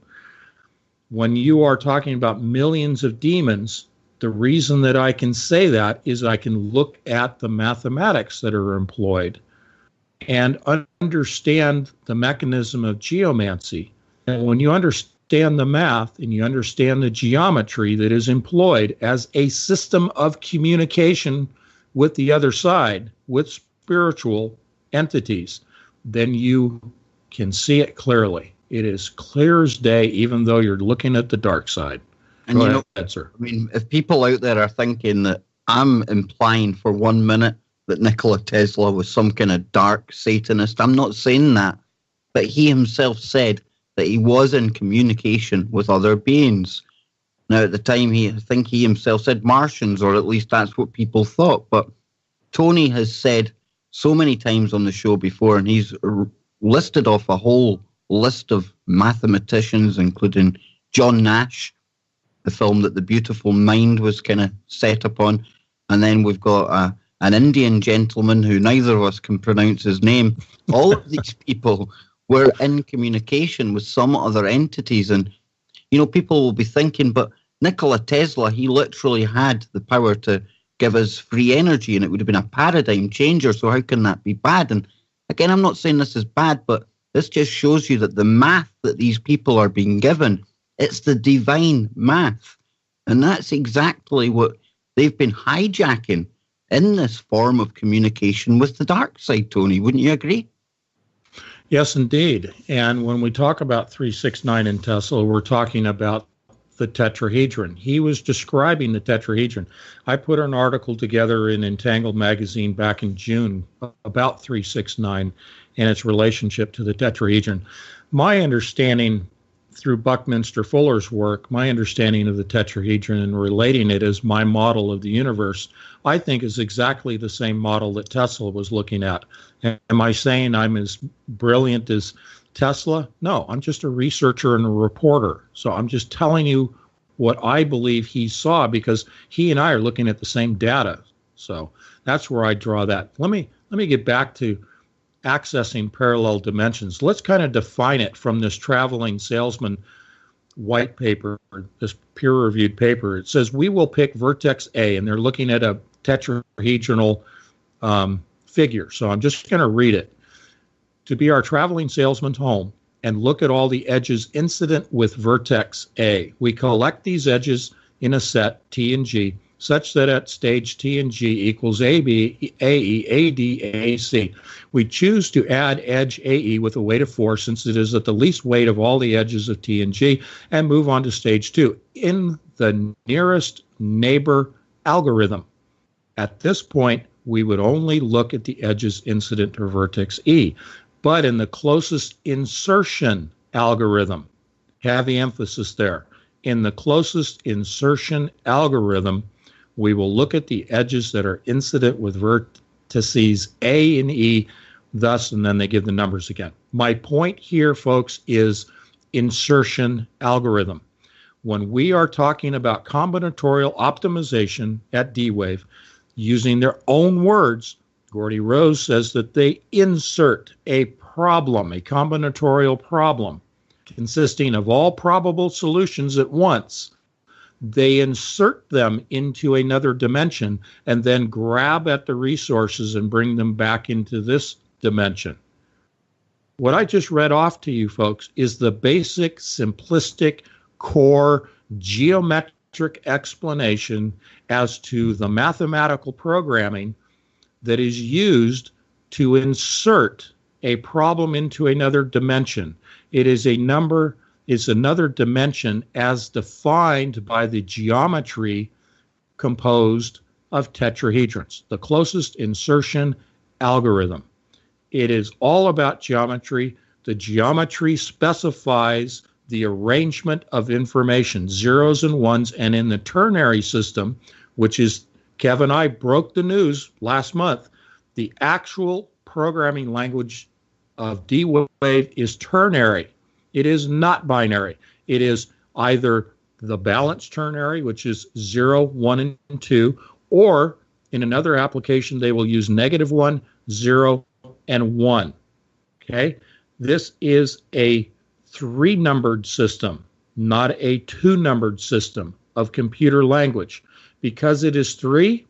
When you are talking about millions of demons, the reason that I can say that is I can look at the mathematics that are employed and understand the mechanism of geomancy. And when you understand the math and you understand the geometry that is employed as a system of communication with the other side, with spiritual entities, then you can see it clearly. It is clear as day, even though you're looking at the dark side. And Go ahead, sir. I mean, if people out there are thinking that I'm implying for 1 minute that Nikola Tesla was some kind of dark Satanist. I'm not saying that. But he himself said that he was in communication with other beings. Now, at the time, I think he himself said Martians, or at least that's what people thought. But Tony has said so many times on the show before, and he's listed off a whole list of mathematicians, including John Nash, the film that The Beautiful Mind was kind of set upon. And then we've got an Indian gentleman who neither of us can pronounce his name. All of these people were in communication with some other entities. And, you know, people will be thinking, but Nikola Tesla, he literally had the power to give us free energy, and it would have been a paradigm changer. So how can that be bad? And again, I'm not saying this is bad, but this just shows you that the math that these people are being given, it's the divine math. And that's exactly what they've been hijacking in this form of communication with the dark side, Tony. Wouldn't you agree? Yes, indeed. And when we talk about 369 in Tesla, we're talking about the tetrahedron. He was describing the tetrahedron. I put an article together in Entangled magazine back in June about 369 and its relationship to the tetrahedron. My understanding through Buckminster Fuller's work, my understanding of the tetrahedron and relating it as my model of the universe, I think is exactly the same model that Tesla was looking at. Am I saying I'm as brilliant as Tesla? No, I'm just a researcher and a reporter. So I'm just telling you what I believe he saw, because he and I are looking at the same data. So that's where I draw that. Let me get back to accessing parallel dimensions. Let's kind of define it from this traveling salesman white paper, this peer-reviewed paper. It says we will pick vertex A, and they're looking at a tetrahedral figure. So I'm just going to read it. To be our traveling salesman's home and look at all the edges incident with vertex A. We collect these edges in a set T and G such that at stage T and G equals AB, AE, AD, AC. We choose to add edge AE with a weight of 4 since it is at the least weight of all the edges of T and G, and move on to stage 2 in the nearest neighbor algorithm. At this point, we would only look at the edges incident to vertex E. But in the closest insertion algorithm, heavy emphasis there, in the closest insertion algorithm, we will look at the edges that are incident with vertices A and E, thus, and then they give the numbers again. My point here, folks, is insertion algorithm. When we are talking about combinatorial optimization at D-Wave, using their own words, Gordy Rose says that they insert a problem, a combinatorial problem, consisting of all probable solutions at once. They insert them into another dimension and then grab at the resources and bring them back into this dimension. What I just read off to you, folks, is the basic, simplistic, core, geometric explanation as to the mathematical programming that is used to insert a problem into another dimension. It is a number, it's another dimension as defined by the geometry composed of tetrahedrons, the closest insertion algorithm. It is all about geometry. The geometry specifies the arrangement of information, zeros and ones, and in the ternary system, which is, Kev and I broke the news last month, the actual programming language of D-Wave is ternary. It is not binary. It is either the balanced ternary, which is 0, 1, and 2, or in another application, they will use -1, 0, and 1. Okay? This is a 3-numbered system, not a 2-numbered system of computer language. Because it is 3,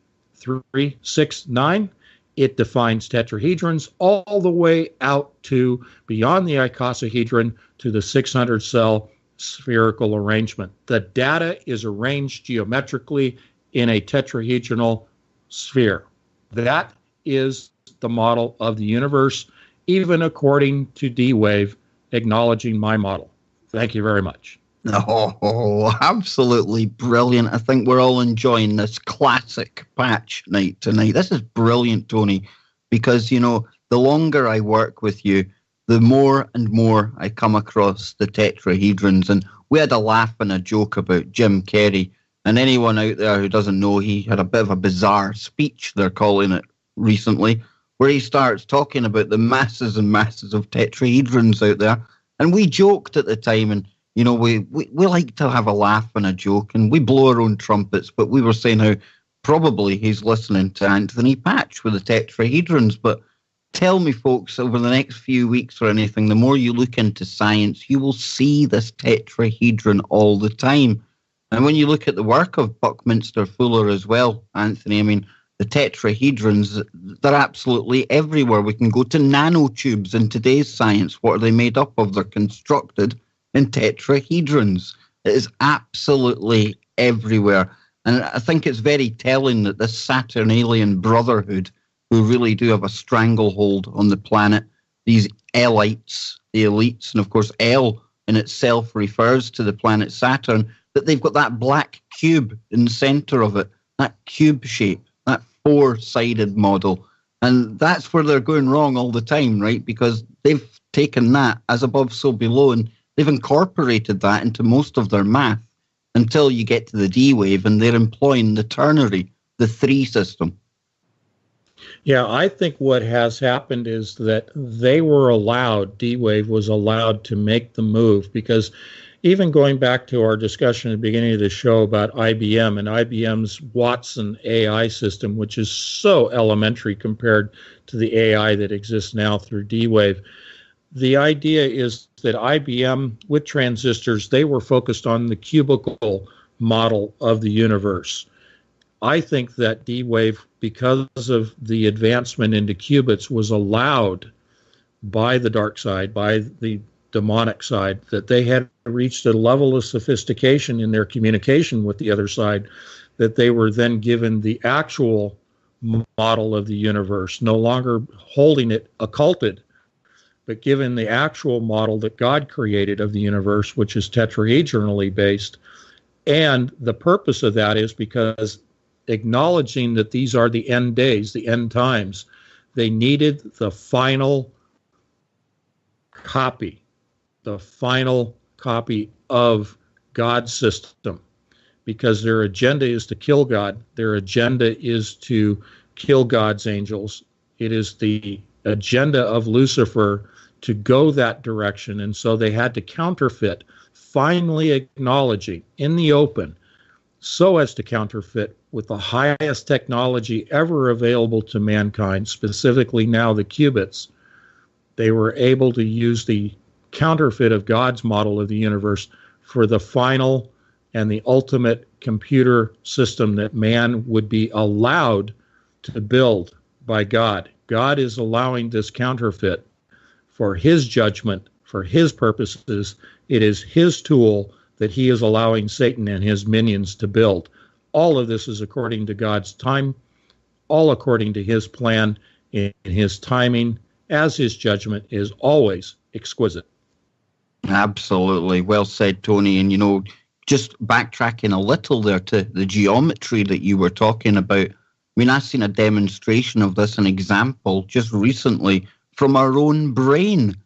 6, 9, it defines tetrahedrons all the way out to beyond the icosahedron to the 600-cell spherical arrangement. The data is arranged geometrically in a tetrahedral sphere. That is the model of the universe, even according to D-Wave, acknowledging my model. Thank you very much. Oh, absolutely brilliant. I think we're all enjoying this classic patch night tonight. This is brilliant, Tony, because, the longer I work with you, the more and more I come across the tetrahedrons. And we had a laugh and a joke about Jim Carrey. And anyone out there who doesn't know, he had a bit of a bizarre speech, they're calling it recently, where he starts talking about the masses and masses of tetrahedrons out there. And we joked at the time, and we like to have a laugh and a joke, and we blow our own trumpets, but we were saying how probably he's listening to Anthony Patch with the tetrahedrons. But tell me, folks, over the next few weeks or anything, the more you look into science, you will see this tetrahedron all the time. And when you look at the work of Buckminster Fuller as well, Anthony, I mean, the tetrahedrons, they're absolutely everywhere. We can go to nanotubes in today's science. What are they made up of? They're constructed in tetrahedrons. It is absolutely everywhere. And I think it's very telling that this Saturnalian brotherhood, who really do have a stranglehold on the planet, these Elites, the elites, and of course El in itself refers to the planet Saturn, that they've got that black cube in the center of it, that cube shape, that four-sided model. And that's where they're going wrong all the time, right? Because they've taken that as above, so below, and they've incorporated that into most of their math until you get to the D-wave, and they're employing the ternary, the three system. Yeah, I think what has happened is that they were allowed, D-Wave was allowed to make the move, because even going back to our discussion at the beginning of the show about IBM and IBM's Watson AI system, which is so elementary compared to the AI that exists now through D-Wave, the idea is that IBM, with transistors, they were focused on the cubicle model of the universe. I think that D-Wave, because of the advancement into qubits, was allowed by the dark side, by the demonic side, that they had reached a level of sophistication in their communication with the other side, that they were then given the actual model of the universe, no longer holding it occulted, but given the actual model that God created of the universe, which is tetrahedronally based. And the purpose of that is because, acknowledging that these are the end days, the end times, they needed the final copy of God's system, because their agenda is to kill God. Their agenda is to kill God's angels. It is the agenda of Lucifer to go that direction. And so they had to counterfeit, finally acknowledging in the open, so as to counterfeit with the highest technology ever available to mankind, specifically now the qubits. They were able to use the counterfeit of God's model of the universe for the final and the ultimate computer system that man would be allowed to build by God. God is allowing this counterfeit for his judgment, for his purposes. It is his tool that he is allowing Satan and his minions to build. All of this is according to God's time, all according to his plan in his timing, as his judgment is always exquisite. Absolutely. Well said, Tony. And, just backtracking a little there to the geometry that you were talking about, I mean, I've seen a demonstration of this, an example, just recently from our own brain,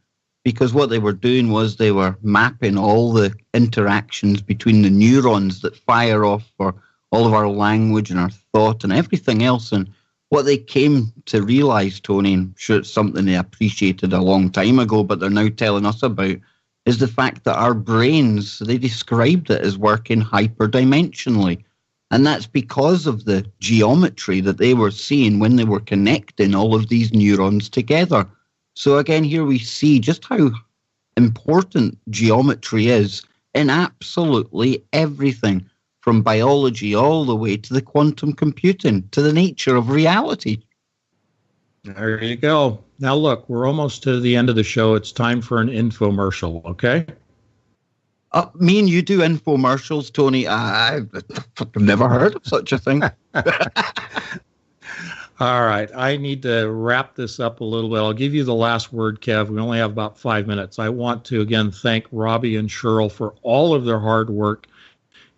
because what they were doing was they were mapping all the interactions between the neurons that fire off for all of our language and our thought and everything else. And what they came to realize, Tony, and I'm sure it's something they appreciated a long time ago, but they're now telling us about, is the fact that our brains, they described it as working hyperdimensionally. And that's because of the geometry that they were seeing when they were connecting all of these neurons together. So again, here we see just how important geometry is in absolutely everything, from biology all the way to the quantum computing, to the nature of reality. There you go. Now look, we're almost to the end of the show. It's time for an infomercial, okay? Me and you do infomercials, Tony. I've never heard of such a thing. All right. I need to wrap this up a little bit. I'll give you the last word, Kev. We only have about 5 minutes. I want to, again, thank Robbie and Cheryl for all of their hard work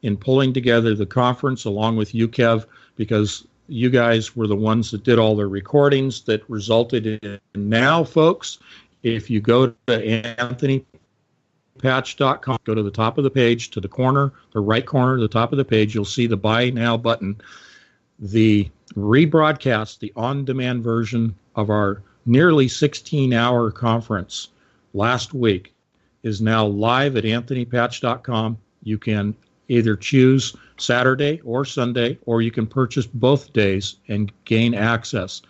in pulling together the conference along with you, Kev, because you guys were the ones that did all the recordings that resulted in now, folks. If you go to anthonypatch.com, go to the top of the page, to the corner, the right corner, the top of the page, you'll see the Buy Now button. The rebroadcast, the on-demand version of our nearly 16-hour conference last week is now live at anthonypatch.com. You can either choose Saturday or Sunday, or you can purchase both days and gain access.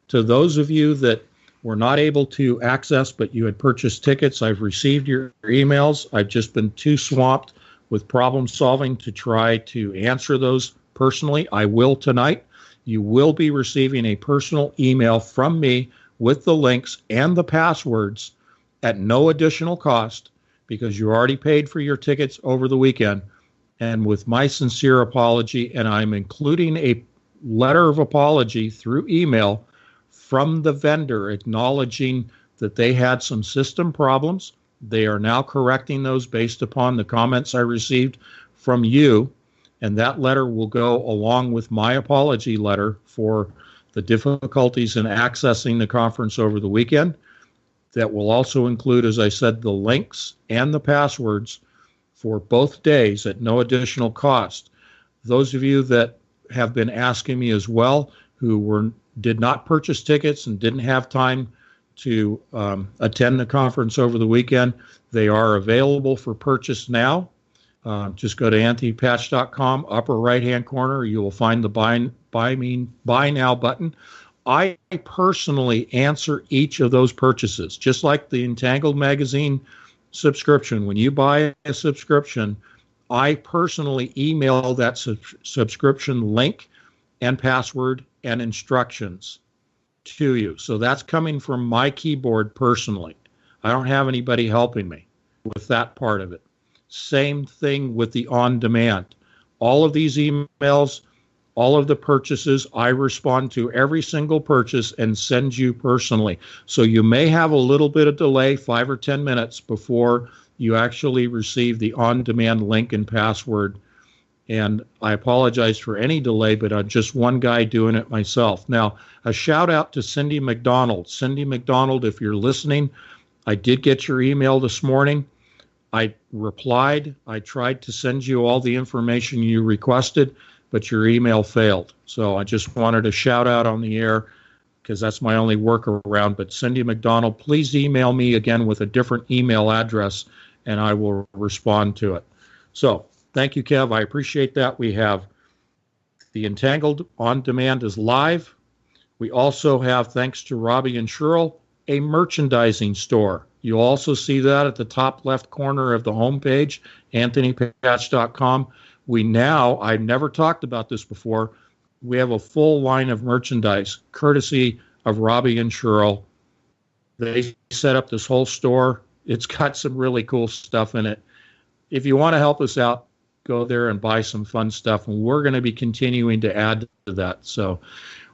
To those of you that were not able to access, but you had purchased tickets, I've received your emails. I've just been too swamped with problem solving to try to answer those personally. I will tonight. You will be receiving a personal email from me with the links and the passwords at no additional cost, because you already paid for your tickets over the weekend. And with my sincere apology, and I'm including a letter of apology through email from the vendor acknowledging that they had some system problems. They are now correcting those based upon the comments I received from you. And that letter will go along with my apology letter for the difficulties in accessing the conference over the weekend. That will also include, as I said, the links and the passwords for both days at no additional cost. Those of you that have been asking me as well, who did not purchase tickets and didn't have time to attend the conference over the weekend, they are available for purchase now. Just go to anthonypatch.com, upper right-hand corner. You will find the Buy Now button. I personally answer each of those purchases, just like the Entangled magazine subscription. When you buy a subscription, I personally email that subscription link and password and instructions to you. So that's coming from my keyboard personally. I don't have anybody helping me with that part of it. Same thing with the on-demand. All of these emails, all of the purchases, I respond to every single purchase and send you personally. So you may have a little bit of delay, 5 or 10 minutes, before you actually receive the on-demand link and password. And I apologize for any delay, but I'm just one guy doing it myself. Now, a shout out to Cindy McDonald. Cindy McDonald, if you're listening, I did get your email this morning. I replied. I tried to send you all the information you requested, but your email failed. So I just wanted to shout out on the air because that's my only workaround. But Cindy McDonald, please email me again with a different email address, and I will respond to it. So thank you, Kev. I appreciate that. We have the Entangled On Demand is live. We also have, thanks to Robbie and Cheryl, a merchandising store. You'll also see that at the top left corner of the homepage, anthonypatch.com. We now, I've never talked about this before, we have a full line of merchandise, courtesy of Robbie and Cheryl. They set up this whole store. It's got some really cool stuff in it. If you want to help us out, go there and buy some fun stuff, and we're going to be continuing to add to that. So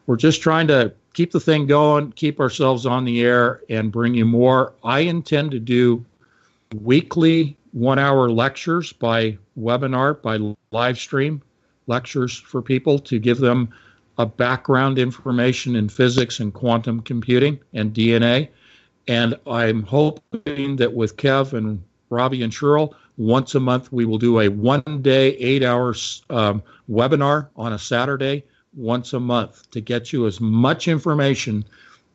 we're just trying to keep the thing going, keep ourselves on the air, and bring you more. I intend to do weekly 1-hour lectures by webinar, by live stream lectures for people to give them a background information in physics and quantum computing and DNA. And I'm hoping that with Kev and Robbie and Cheryl, once a month we will do a 1-day, 8-hour webinar on a Saturday once a month to get you as much information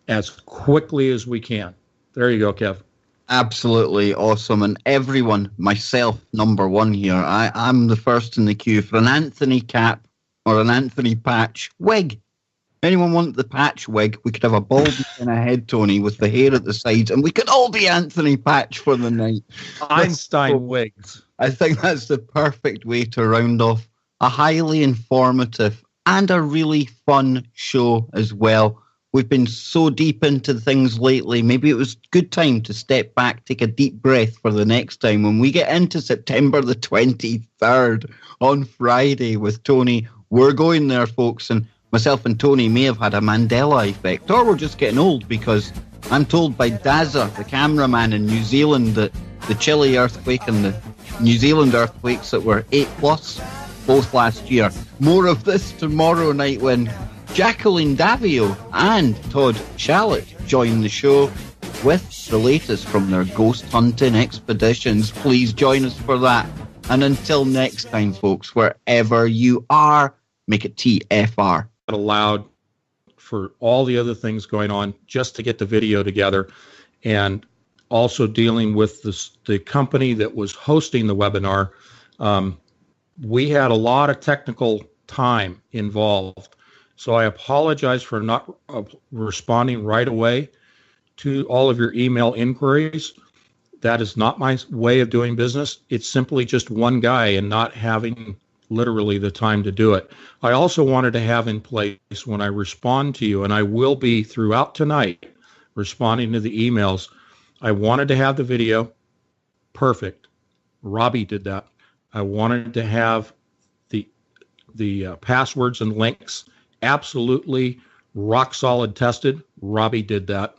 as quickly as we can. There you go, Kev. Absolutely awesome. And everyone, myself, number one here, I'm the first in the queue for an Anthony cap or an Anthony patch wig. Anyone want the patch wig? We could have a bald in a head, Tony, with the hair at the sides, and we could all be Anthony patch for the night. Einstein wigs. I think that's the perfect way to round off a highly informative and a really fun show as well. We've been so deep into things lately. Maybe it was a good time to step back, take a deep breath for the next time when we get into September the 23rd on Friday with Tony. We're going there, folks, and myself and Tony may have had a Mandela effect, or we're just getting old, because I'm told by Dazza, the cameraman in New Zealand, that the Chile earthquake and the New Zealand earthquakes that were 8+, both last year. More of this tomorrow night when Jacqueline Davio and Todd Shallett join the show with the latest from their ghost hunting expeditions. Please join us for that. And until next time, folks, wherever you are, make it TFR. Allowed for all the other things going on just to get the video together, and also dealing with the company that was hosting the webinar. We had a lot of technical time involved. So I apologize for not responding right away to all of your email inquiries. That is not my way of doing business. It's simply just one guy and not having literally the time to do it. I also wanted to have in place when I respond to you, and I will be throughout tonight responding to the emails, I wanted to have the video perfect. Robbie did that. I wanted to have the passwords and links absolutely rock solid tested. Robbie did that.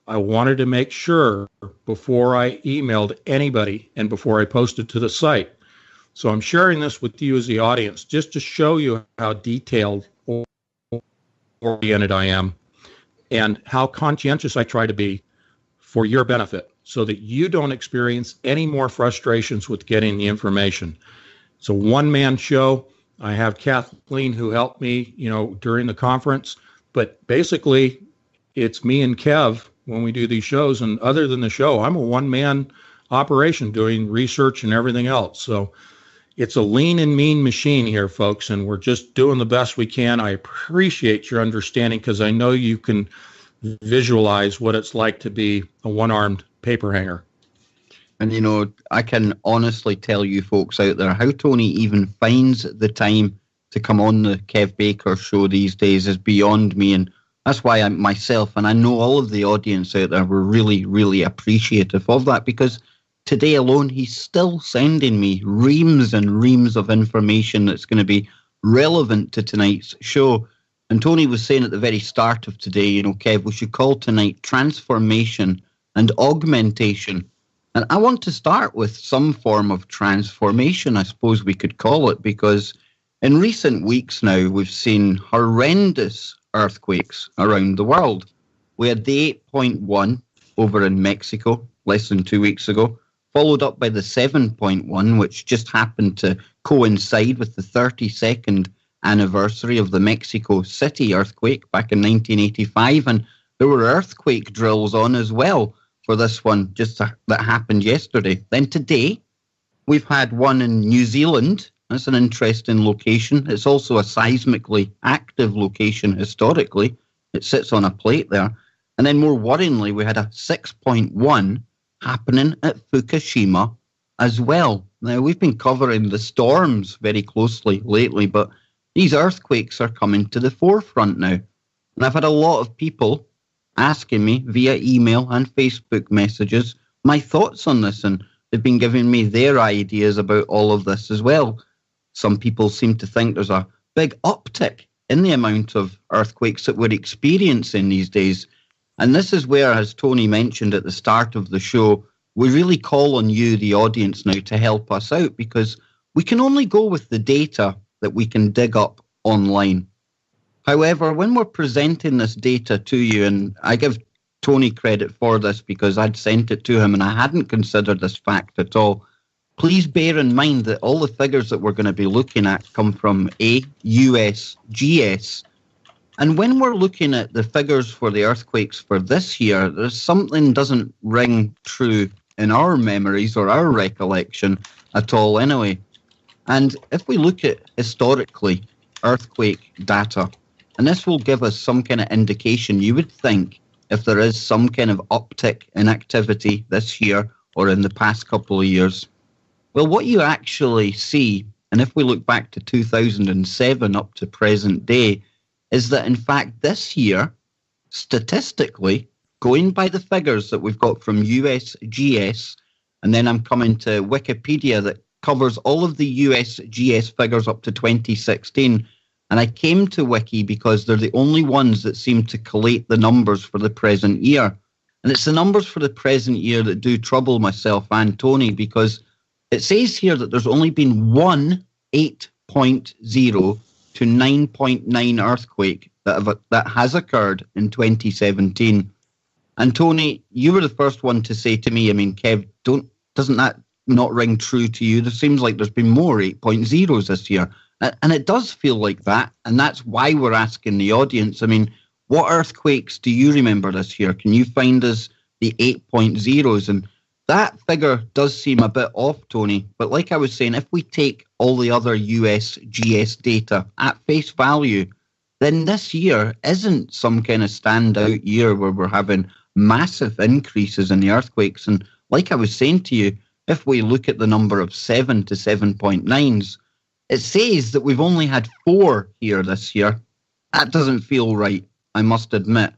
I wanted to make sure before I emailed anybody and before I posted to the site. So I'm sharing this with you as the audience just to show you how detailed oriented I am and how conscientious I try to be for your benefit so that you don't experience any more frustrations with getting the information. It's a one-man show. I have Kathleen who helped me, during the conference, but basically it's me and Kev when we do these shows, and other than the show, I'm a one-man operation doing research and everything else. So it's a lean and mean machine here, folks, and we're just doing the best we can. I appreciate your understanding because I know you can visualize what it's like to be a one-armed paper hanger. And, I can honestly tell you folks out there how Tony even finds the time to come on the Kev Baker show these days is beyond me. And that's why myself, and I know all of the audience out there, were really, really appreciative of that, because today alone, he's still sending me reams and reams of information that's going to be relevant to tonight's show. And Tony was saying at the very start of today, Kev, we should call tonight transformation and augmentation. And I want to start with some form of transformation, I suppose we could call it, because in recent weeks now, we've seen horrendous earthquakes around the world. We had the 8.1 over in Mexico less than 2 weeks ago, followed up by the 7.1, which just happened to coincide with the 32nd anniversary of the Mexico City earthquake back in 1985. And there were earthquake drills on as well for this one that happened yesterday. Then today, we've had one in New Zealand. That's an interesting location. It's also a seismically active location historically. It sits on a plate there. And then more worryingly, we had a 6.1 happening at Fukushima as well. Now, we've been covering the storms very closely lately, but these earthquakes are coming to the forefront now. And I've had a lot of people asking me via email and Facebook messages my thoughts on this, and they've been giving me their ideas about all of this as well. Some people seem to think there's a big uptick in the amount of earthquakes that we're experiencing these days. And this is where, as Tony mentioned at the start of the show, we really call on you, the audience, now to help us out, because we can only go with the data that we can dig up online. However, when we're presenting this data to you, and I give Tony credit for this because I'd sent it to him and I hadn't considered this fact at all, please bear in mind that all the figures that we're going to be looking at come from USGS. And when we're looking at the figures for the earthquakes for this year, there's something doesn't ring true in our memories or our recollection at all anyway. And if we look at historically earthquake data, and this will give us some kind of indication, you would think, if there is some kind of uptick in activity this year or in the past couple of years. Well, what you actually see, and if we look back to 2007 up to present day, is that in fact this year, statistically, going by the figures that we've got from USGS, and then I'm coming to Wikipedia that covers all of the USGS figures up to 2016, And I came to Wiki because they're the only ones that seem to collate the numbers for the present year. And it's the numbers for the present year that do trouble myself and Tony, because it says here that there's only been one 8.0 to 9.9 earthquake that has occurred in 2017. And Tony, you were the first one to say to me, I mean, Kev, doesn't that not ring true to you? There seems like there's been more 8.0s this year. And it does feel like that. And that's why we're asking the audience. I mean, what earthquakes do you remember this year? Can you find us the 8.0s? And that figure does seem a bit off, Tony. But like I was saying, if we take all the other USGS data at face value, then this year isn't some kind of standout year where we're having massive increases in the earthquakes. And like I was saying to you, if we look at the number of 7 to 7.9s, it says that we've only had 4 here this year. That doesn't feel right, I must admit.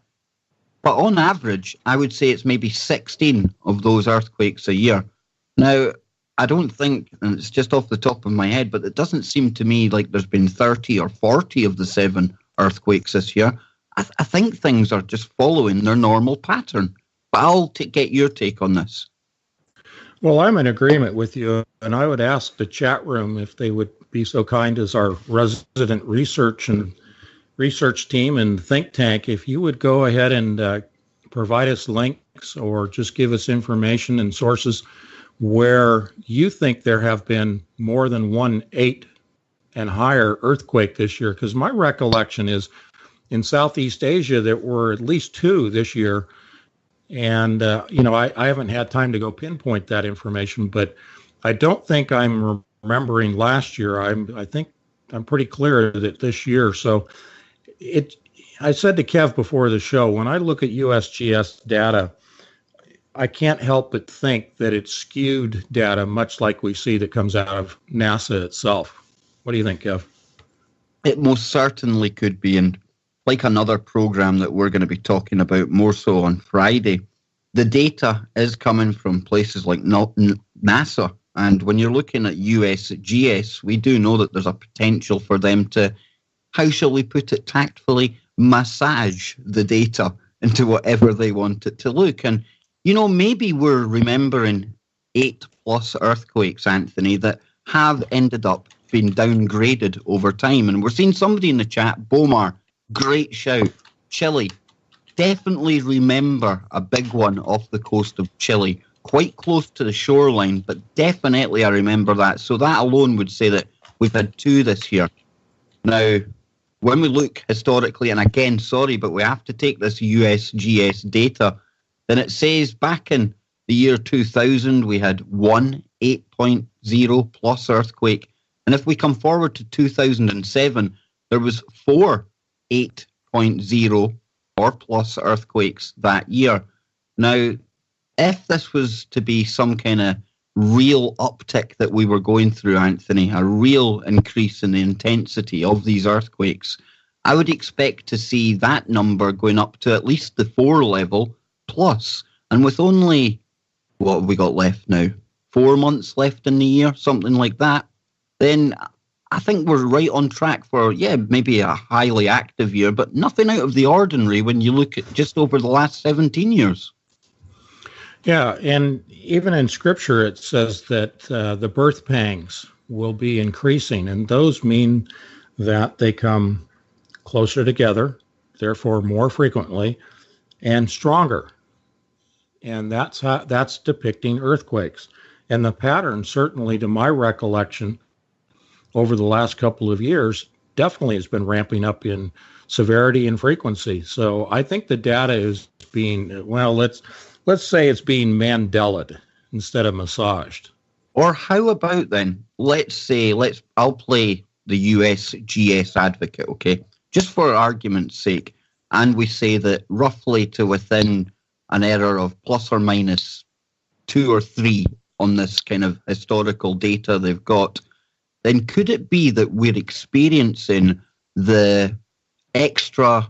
But on average, I would say it's maybe 16 of those earthquakes a year. Now, I don't think, and it's just off the top of my head, but it doesn't seem to me like there's been 30 or 40 of the 7 earthquakes this year. I think things are just following their normal pattern. But I'll get your take on this. Well, I'm in agreement with you, and I would ask the chat room if they would be so kind as our resident research team and think tank, if you would go ahead and provide us links or just give us information and sources where you think there have been more than one 8 and higher earthquake this year. Because my recollection is in Southeast Asia there were at least 2 this year. And, I haven't had time to go pinpoint that information, but I don't think I'm remembering last year. I think I'm pretty clear that this year. So I said to Kev before the show, when I look at USGS data, I can't help but think that it's skewed data, much like we see that comes out of NASA itself. What do you think, Kev? It most certainly could be. And like another program that we're going to be talking about more so on Friday, the data is coming from places like NASA. And when you're looking at USGS, we do know that there's a potential for them to, how shall we put it tactfully, massage the data into whatever they want it to look. And, maybe we're remembering 8+ earthquakes, Anthony, that have ended up being downgraded over time. And we're seeing somebody in the chat, Bomar, great shout. Chile. Definitely remember a big one off the coast of Chile, quite close to the shoreline, but definitely I remember that. So that alone would say that we've had 2 this year. Now, when we look historically, and again, sorry, but we have to take this USGS data, then it says back in the year 2000, we had 1 8.0 plus earthquake. And if we come forward to 2007, there was 4 8.0 or plus earthquakes that year. Now, if this was to be some kind of real uptick that we were going through, Anthony, a real increase in the intensity of these earthquakes, I would expect to see that number going up to at least the 4 level plus. And with only, what have we got left now? 4 months left in the year, something like that, then I think we're right on track for, maybe a highly active year, but nothing out of the ordinary when you look at just over the last 17 years. Yeah, and even in Scripture it says that the birth pangs will be increasing, and those mean that they come closer together, therefore more frequently, and stronger. And that's depicting earthquakes. And the pattern, certainly to my recollection, over the last couple of years, definitely has been ramping up in severity and frequency. So I think the data is being, let's say it's being Mandela'd instead of massaged. Or how about then, I'll play the USGS advocate, okay, just for argument's sake, and we say that roughly to within an error of plus or minus 2 or 3 on this kind of historical data they've got, then could it be that we're experiencing the extra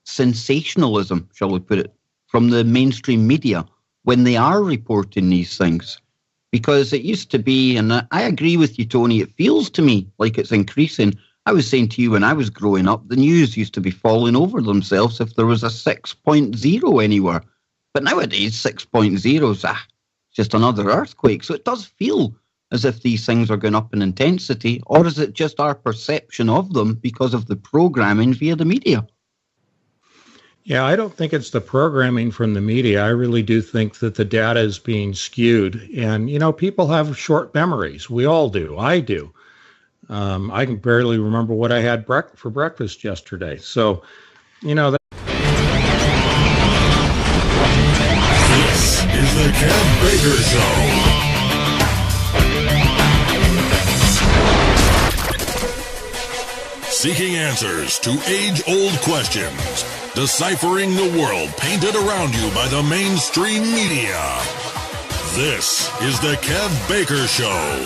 sensationalism, shall we put it, from the mainstream media when they are reporting these things? Because it used to be, and I agree with you, Tony, it feels to me like it's increasing, I was saying to you when I was growing up, the news used to be falling over themselves if there was a 6.0 anywhere. But nowadays, 6.0 is just another earthquake. So it does feel as if these things are going up in intensity, or is it just our perception of them because of the programming via the media? Yeah, I don't think it's the programming from the media. I really do think that the data is being skewed. And, people have short memories. We all do. I do. I can barely remember what I had for breakfast yesterday. So, that. This is the Kev Baker Show. Seeking answers to age-old questions. Deciphering the world painted around you by the mainstream media. This is the Kev Baker Show.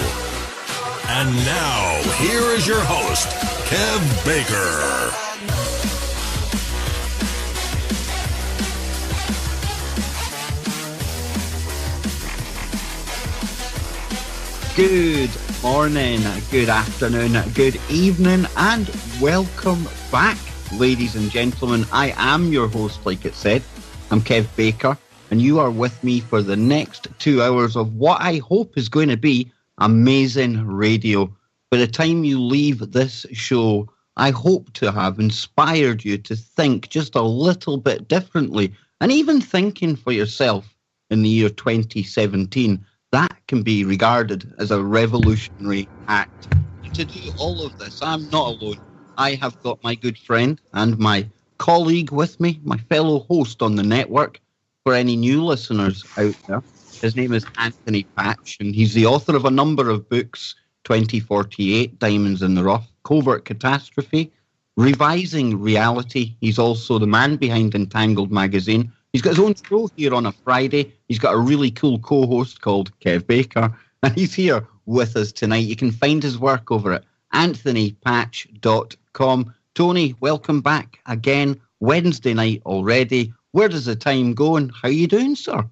And now, here is your host, Kev Baker. Good morning, good afternoon, good evening, and welcome back, ladies and gentlemen. I am your host, like it said. I'm Kev Baker, and you are with me for the next 2 hours of what I hope is going to be amazing radio. By the time you leave this show, I hope to have inspired you to think just a little bit differently, and even thinking for yourself in the year 2017. That can be regarded as a revolutionary act. And to do all of this, I'm not alone. I have got my good friend and my colleague with me, my fellow host on the network. For any new listeners out there, his name is Anthony Patch, and he's the author of a number of books: 2048, Diamonds in the Rough, Covert Catastrophe, Revising Reality. He's also the man behind Entangled magazine. He's got his own show here on a Friday. He's got a really cool co-host called Kev Baker, and he's here with us tonight. You can find his work over at anthonypatch.com. Tony, welcome back again. Wednesday night already. Where does the time go, and how are you doing, sir?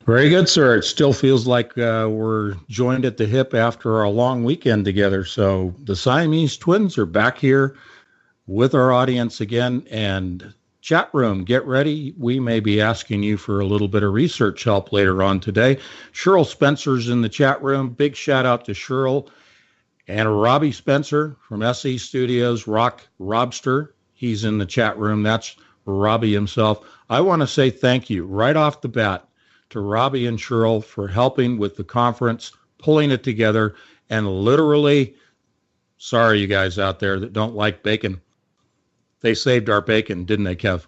Very good, sir. It still feels like we're joined at the hip after our long weekend together. So the Siamese twins are back here with our audience again, and chat room, get ready. We may be asking you for a little bit of research help later on today. Cheryl Spencer's in the chat room. Big shout out to Cheryl. And Robbie Spencer from SE Studios, Rock Robster. He's in the chat room. That's Robbie himself. I want to say thank you right off the bat to Robbie and Cheryl for helping with the conference, pulling it together, and literally, sorry you guys out there that don't like bacon, they saved our bacon, didn't they, Kev?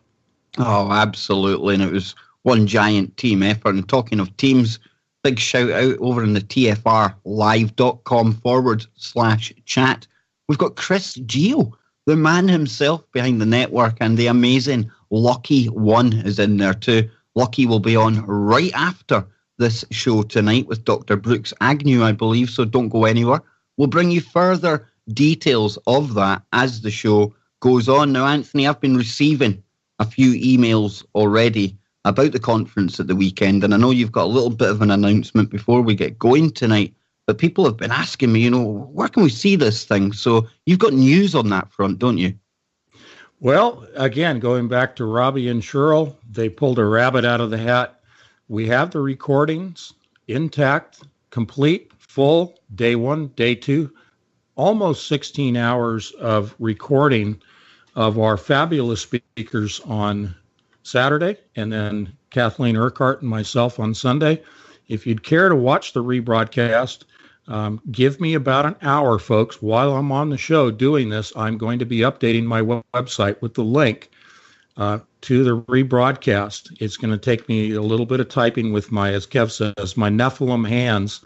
Oh, absolutely. And it was one giant team effort. And talking of teams, big shout out over in the tfrlive.com/chat. We've got Chris Geo, the man himself behind the network, and the amazing Lucky One is in there too. Lucky will be on right after this show tonight with Dr. Brooks Agnew, I believe, so don't go anywhere. We'll bring you further details of that as the show goes on. Now, Anthony, I've been receiving a few emails already about the conference at the weekend, and I know you've got a little bit of an announcement before we get going tonight, but people have been asking me, where can we see this thing? So you've got news on that front, don't you? Well, again, going back to Robbie and Cheryl, they pulled a rabbit out of the hat. We have the recordings intact, complete, full, day one, day two, almost 16 hours of recording of our fabulous speakers on Saturday, and then Kathleen Urquhart and myself on Sunday. If you'd care to watch the rebroadcast, give me about an hour, folks. While I'm on the show doing this, I'm going to be updating my website with the link to the rebroadcast. It's going to take me a little bit of typing with my, as Kev says, my Nephilim hands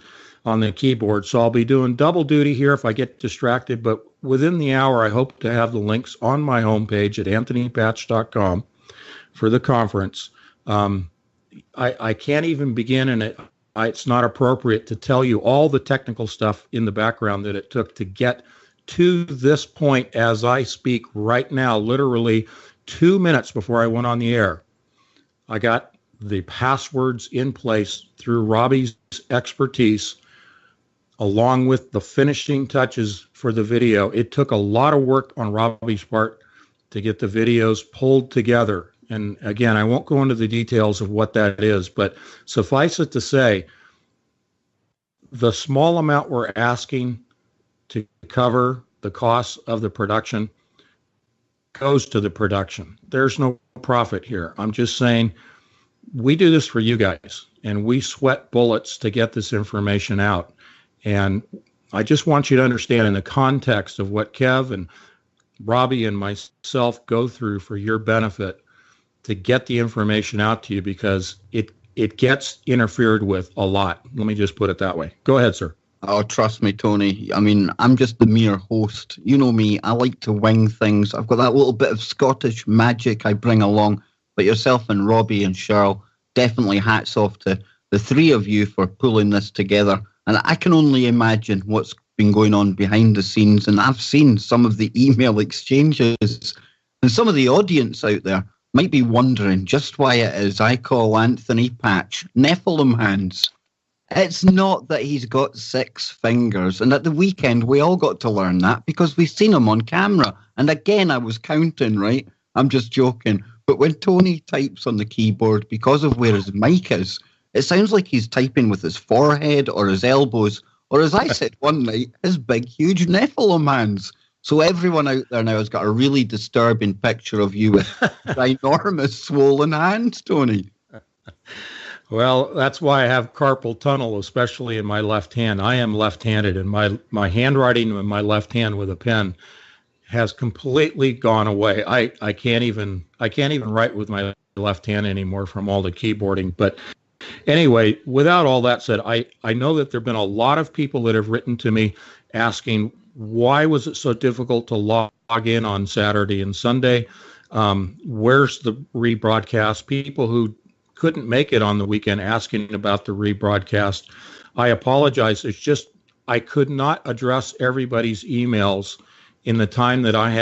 on the keyboard. So I'll be doing double duty here if I get distracted, but within the hour, I hope to have the links on my homepage at anthonypatch.com for the conference. I can't even begin, and it's not appropriate to tell you all the technical stuff in the background that it took to get to this point as I speak right now, literally 2 minutes before I went on the air. I got the passwords in place through Robbie's expertise, along with the finishing touches for the video. It took a lot of work on Robbie's part to get the videos pulled together. And again, I won't go into the details of what that is, but suffice it to say, the small amount we're asking to cover the costs of the production goes to the production. There's no profit here. I'm just saying we do this for you guys, and we sweat bullets to get this information out. And I just want you to understand in the context of what Kev and Robbie and myself go through for your benefit to get the information out to you, because it gets interfered with a lot. Let me just put it that way. Go ahead, sir. Oh, trust me, Tony. I mean, I'm just the mere host. You know me. I like to wing things. I've got that little bit of Scottish magic I bring along. But yourself and Robbie and Cheryl, definitely hats off to the three of you for pulling this together. And I can only imagine what's been going on behind the scenes. And I've seen some of the email exchanges. And some of the audience out there might be wondering just why it is I call Anthony Patch Nephilim hands. It's not that he's got 6 fingers. And at the weekend, we all got to learn that because we've seen him on camera. And again, I was counting, right? I'm just joking. But when Tony types on the keyboard, because of where his mic is, it sounds like he's typing with his forehead or his elbows, or as I said one night, his big, huge Nephilim hands. So everyone out there now has got a really disturbing picture of you with ginormous swollen hands, Tony. Well, that's why I have carpal tunnel, especially in my left hand. I am left-handed, and my handwriting in my left hand with a pen has completely gone away. I can't even write with my left hand anymore from all the keyboarding. But anyway, without all that said, I know that there have been a lot of people that have written to me asking, why was it so difficult to log in on Saturday and Sunday? Where's the rebroadcast? People who couldn't make it on the weekend asking about the rebroadcast. I apologize. It's just I could not address everybody's emails in the time that I have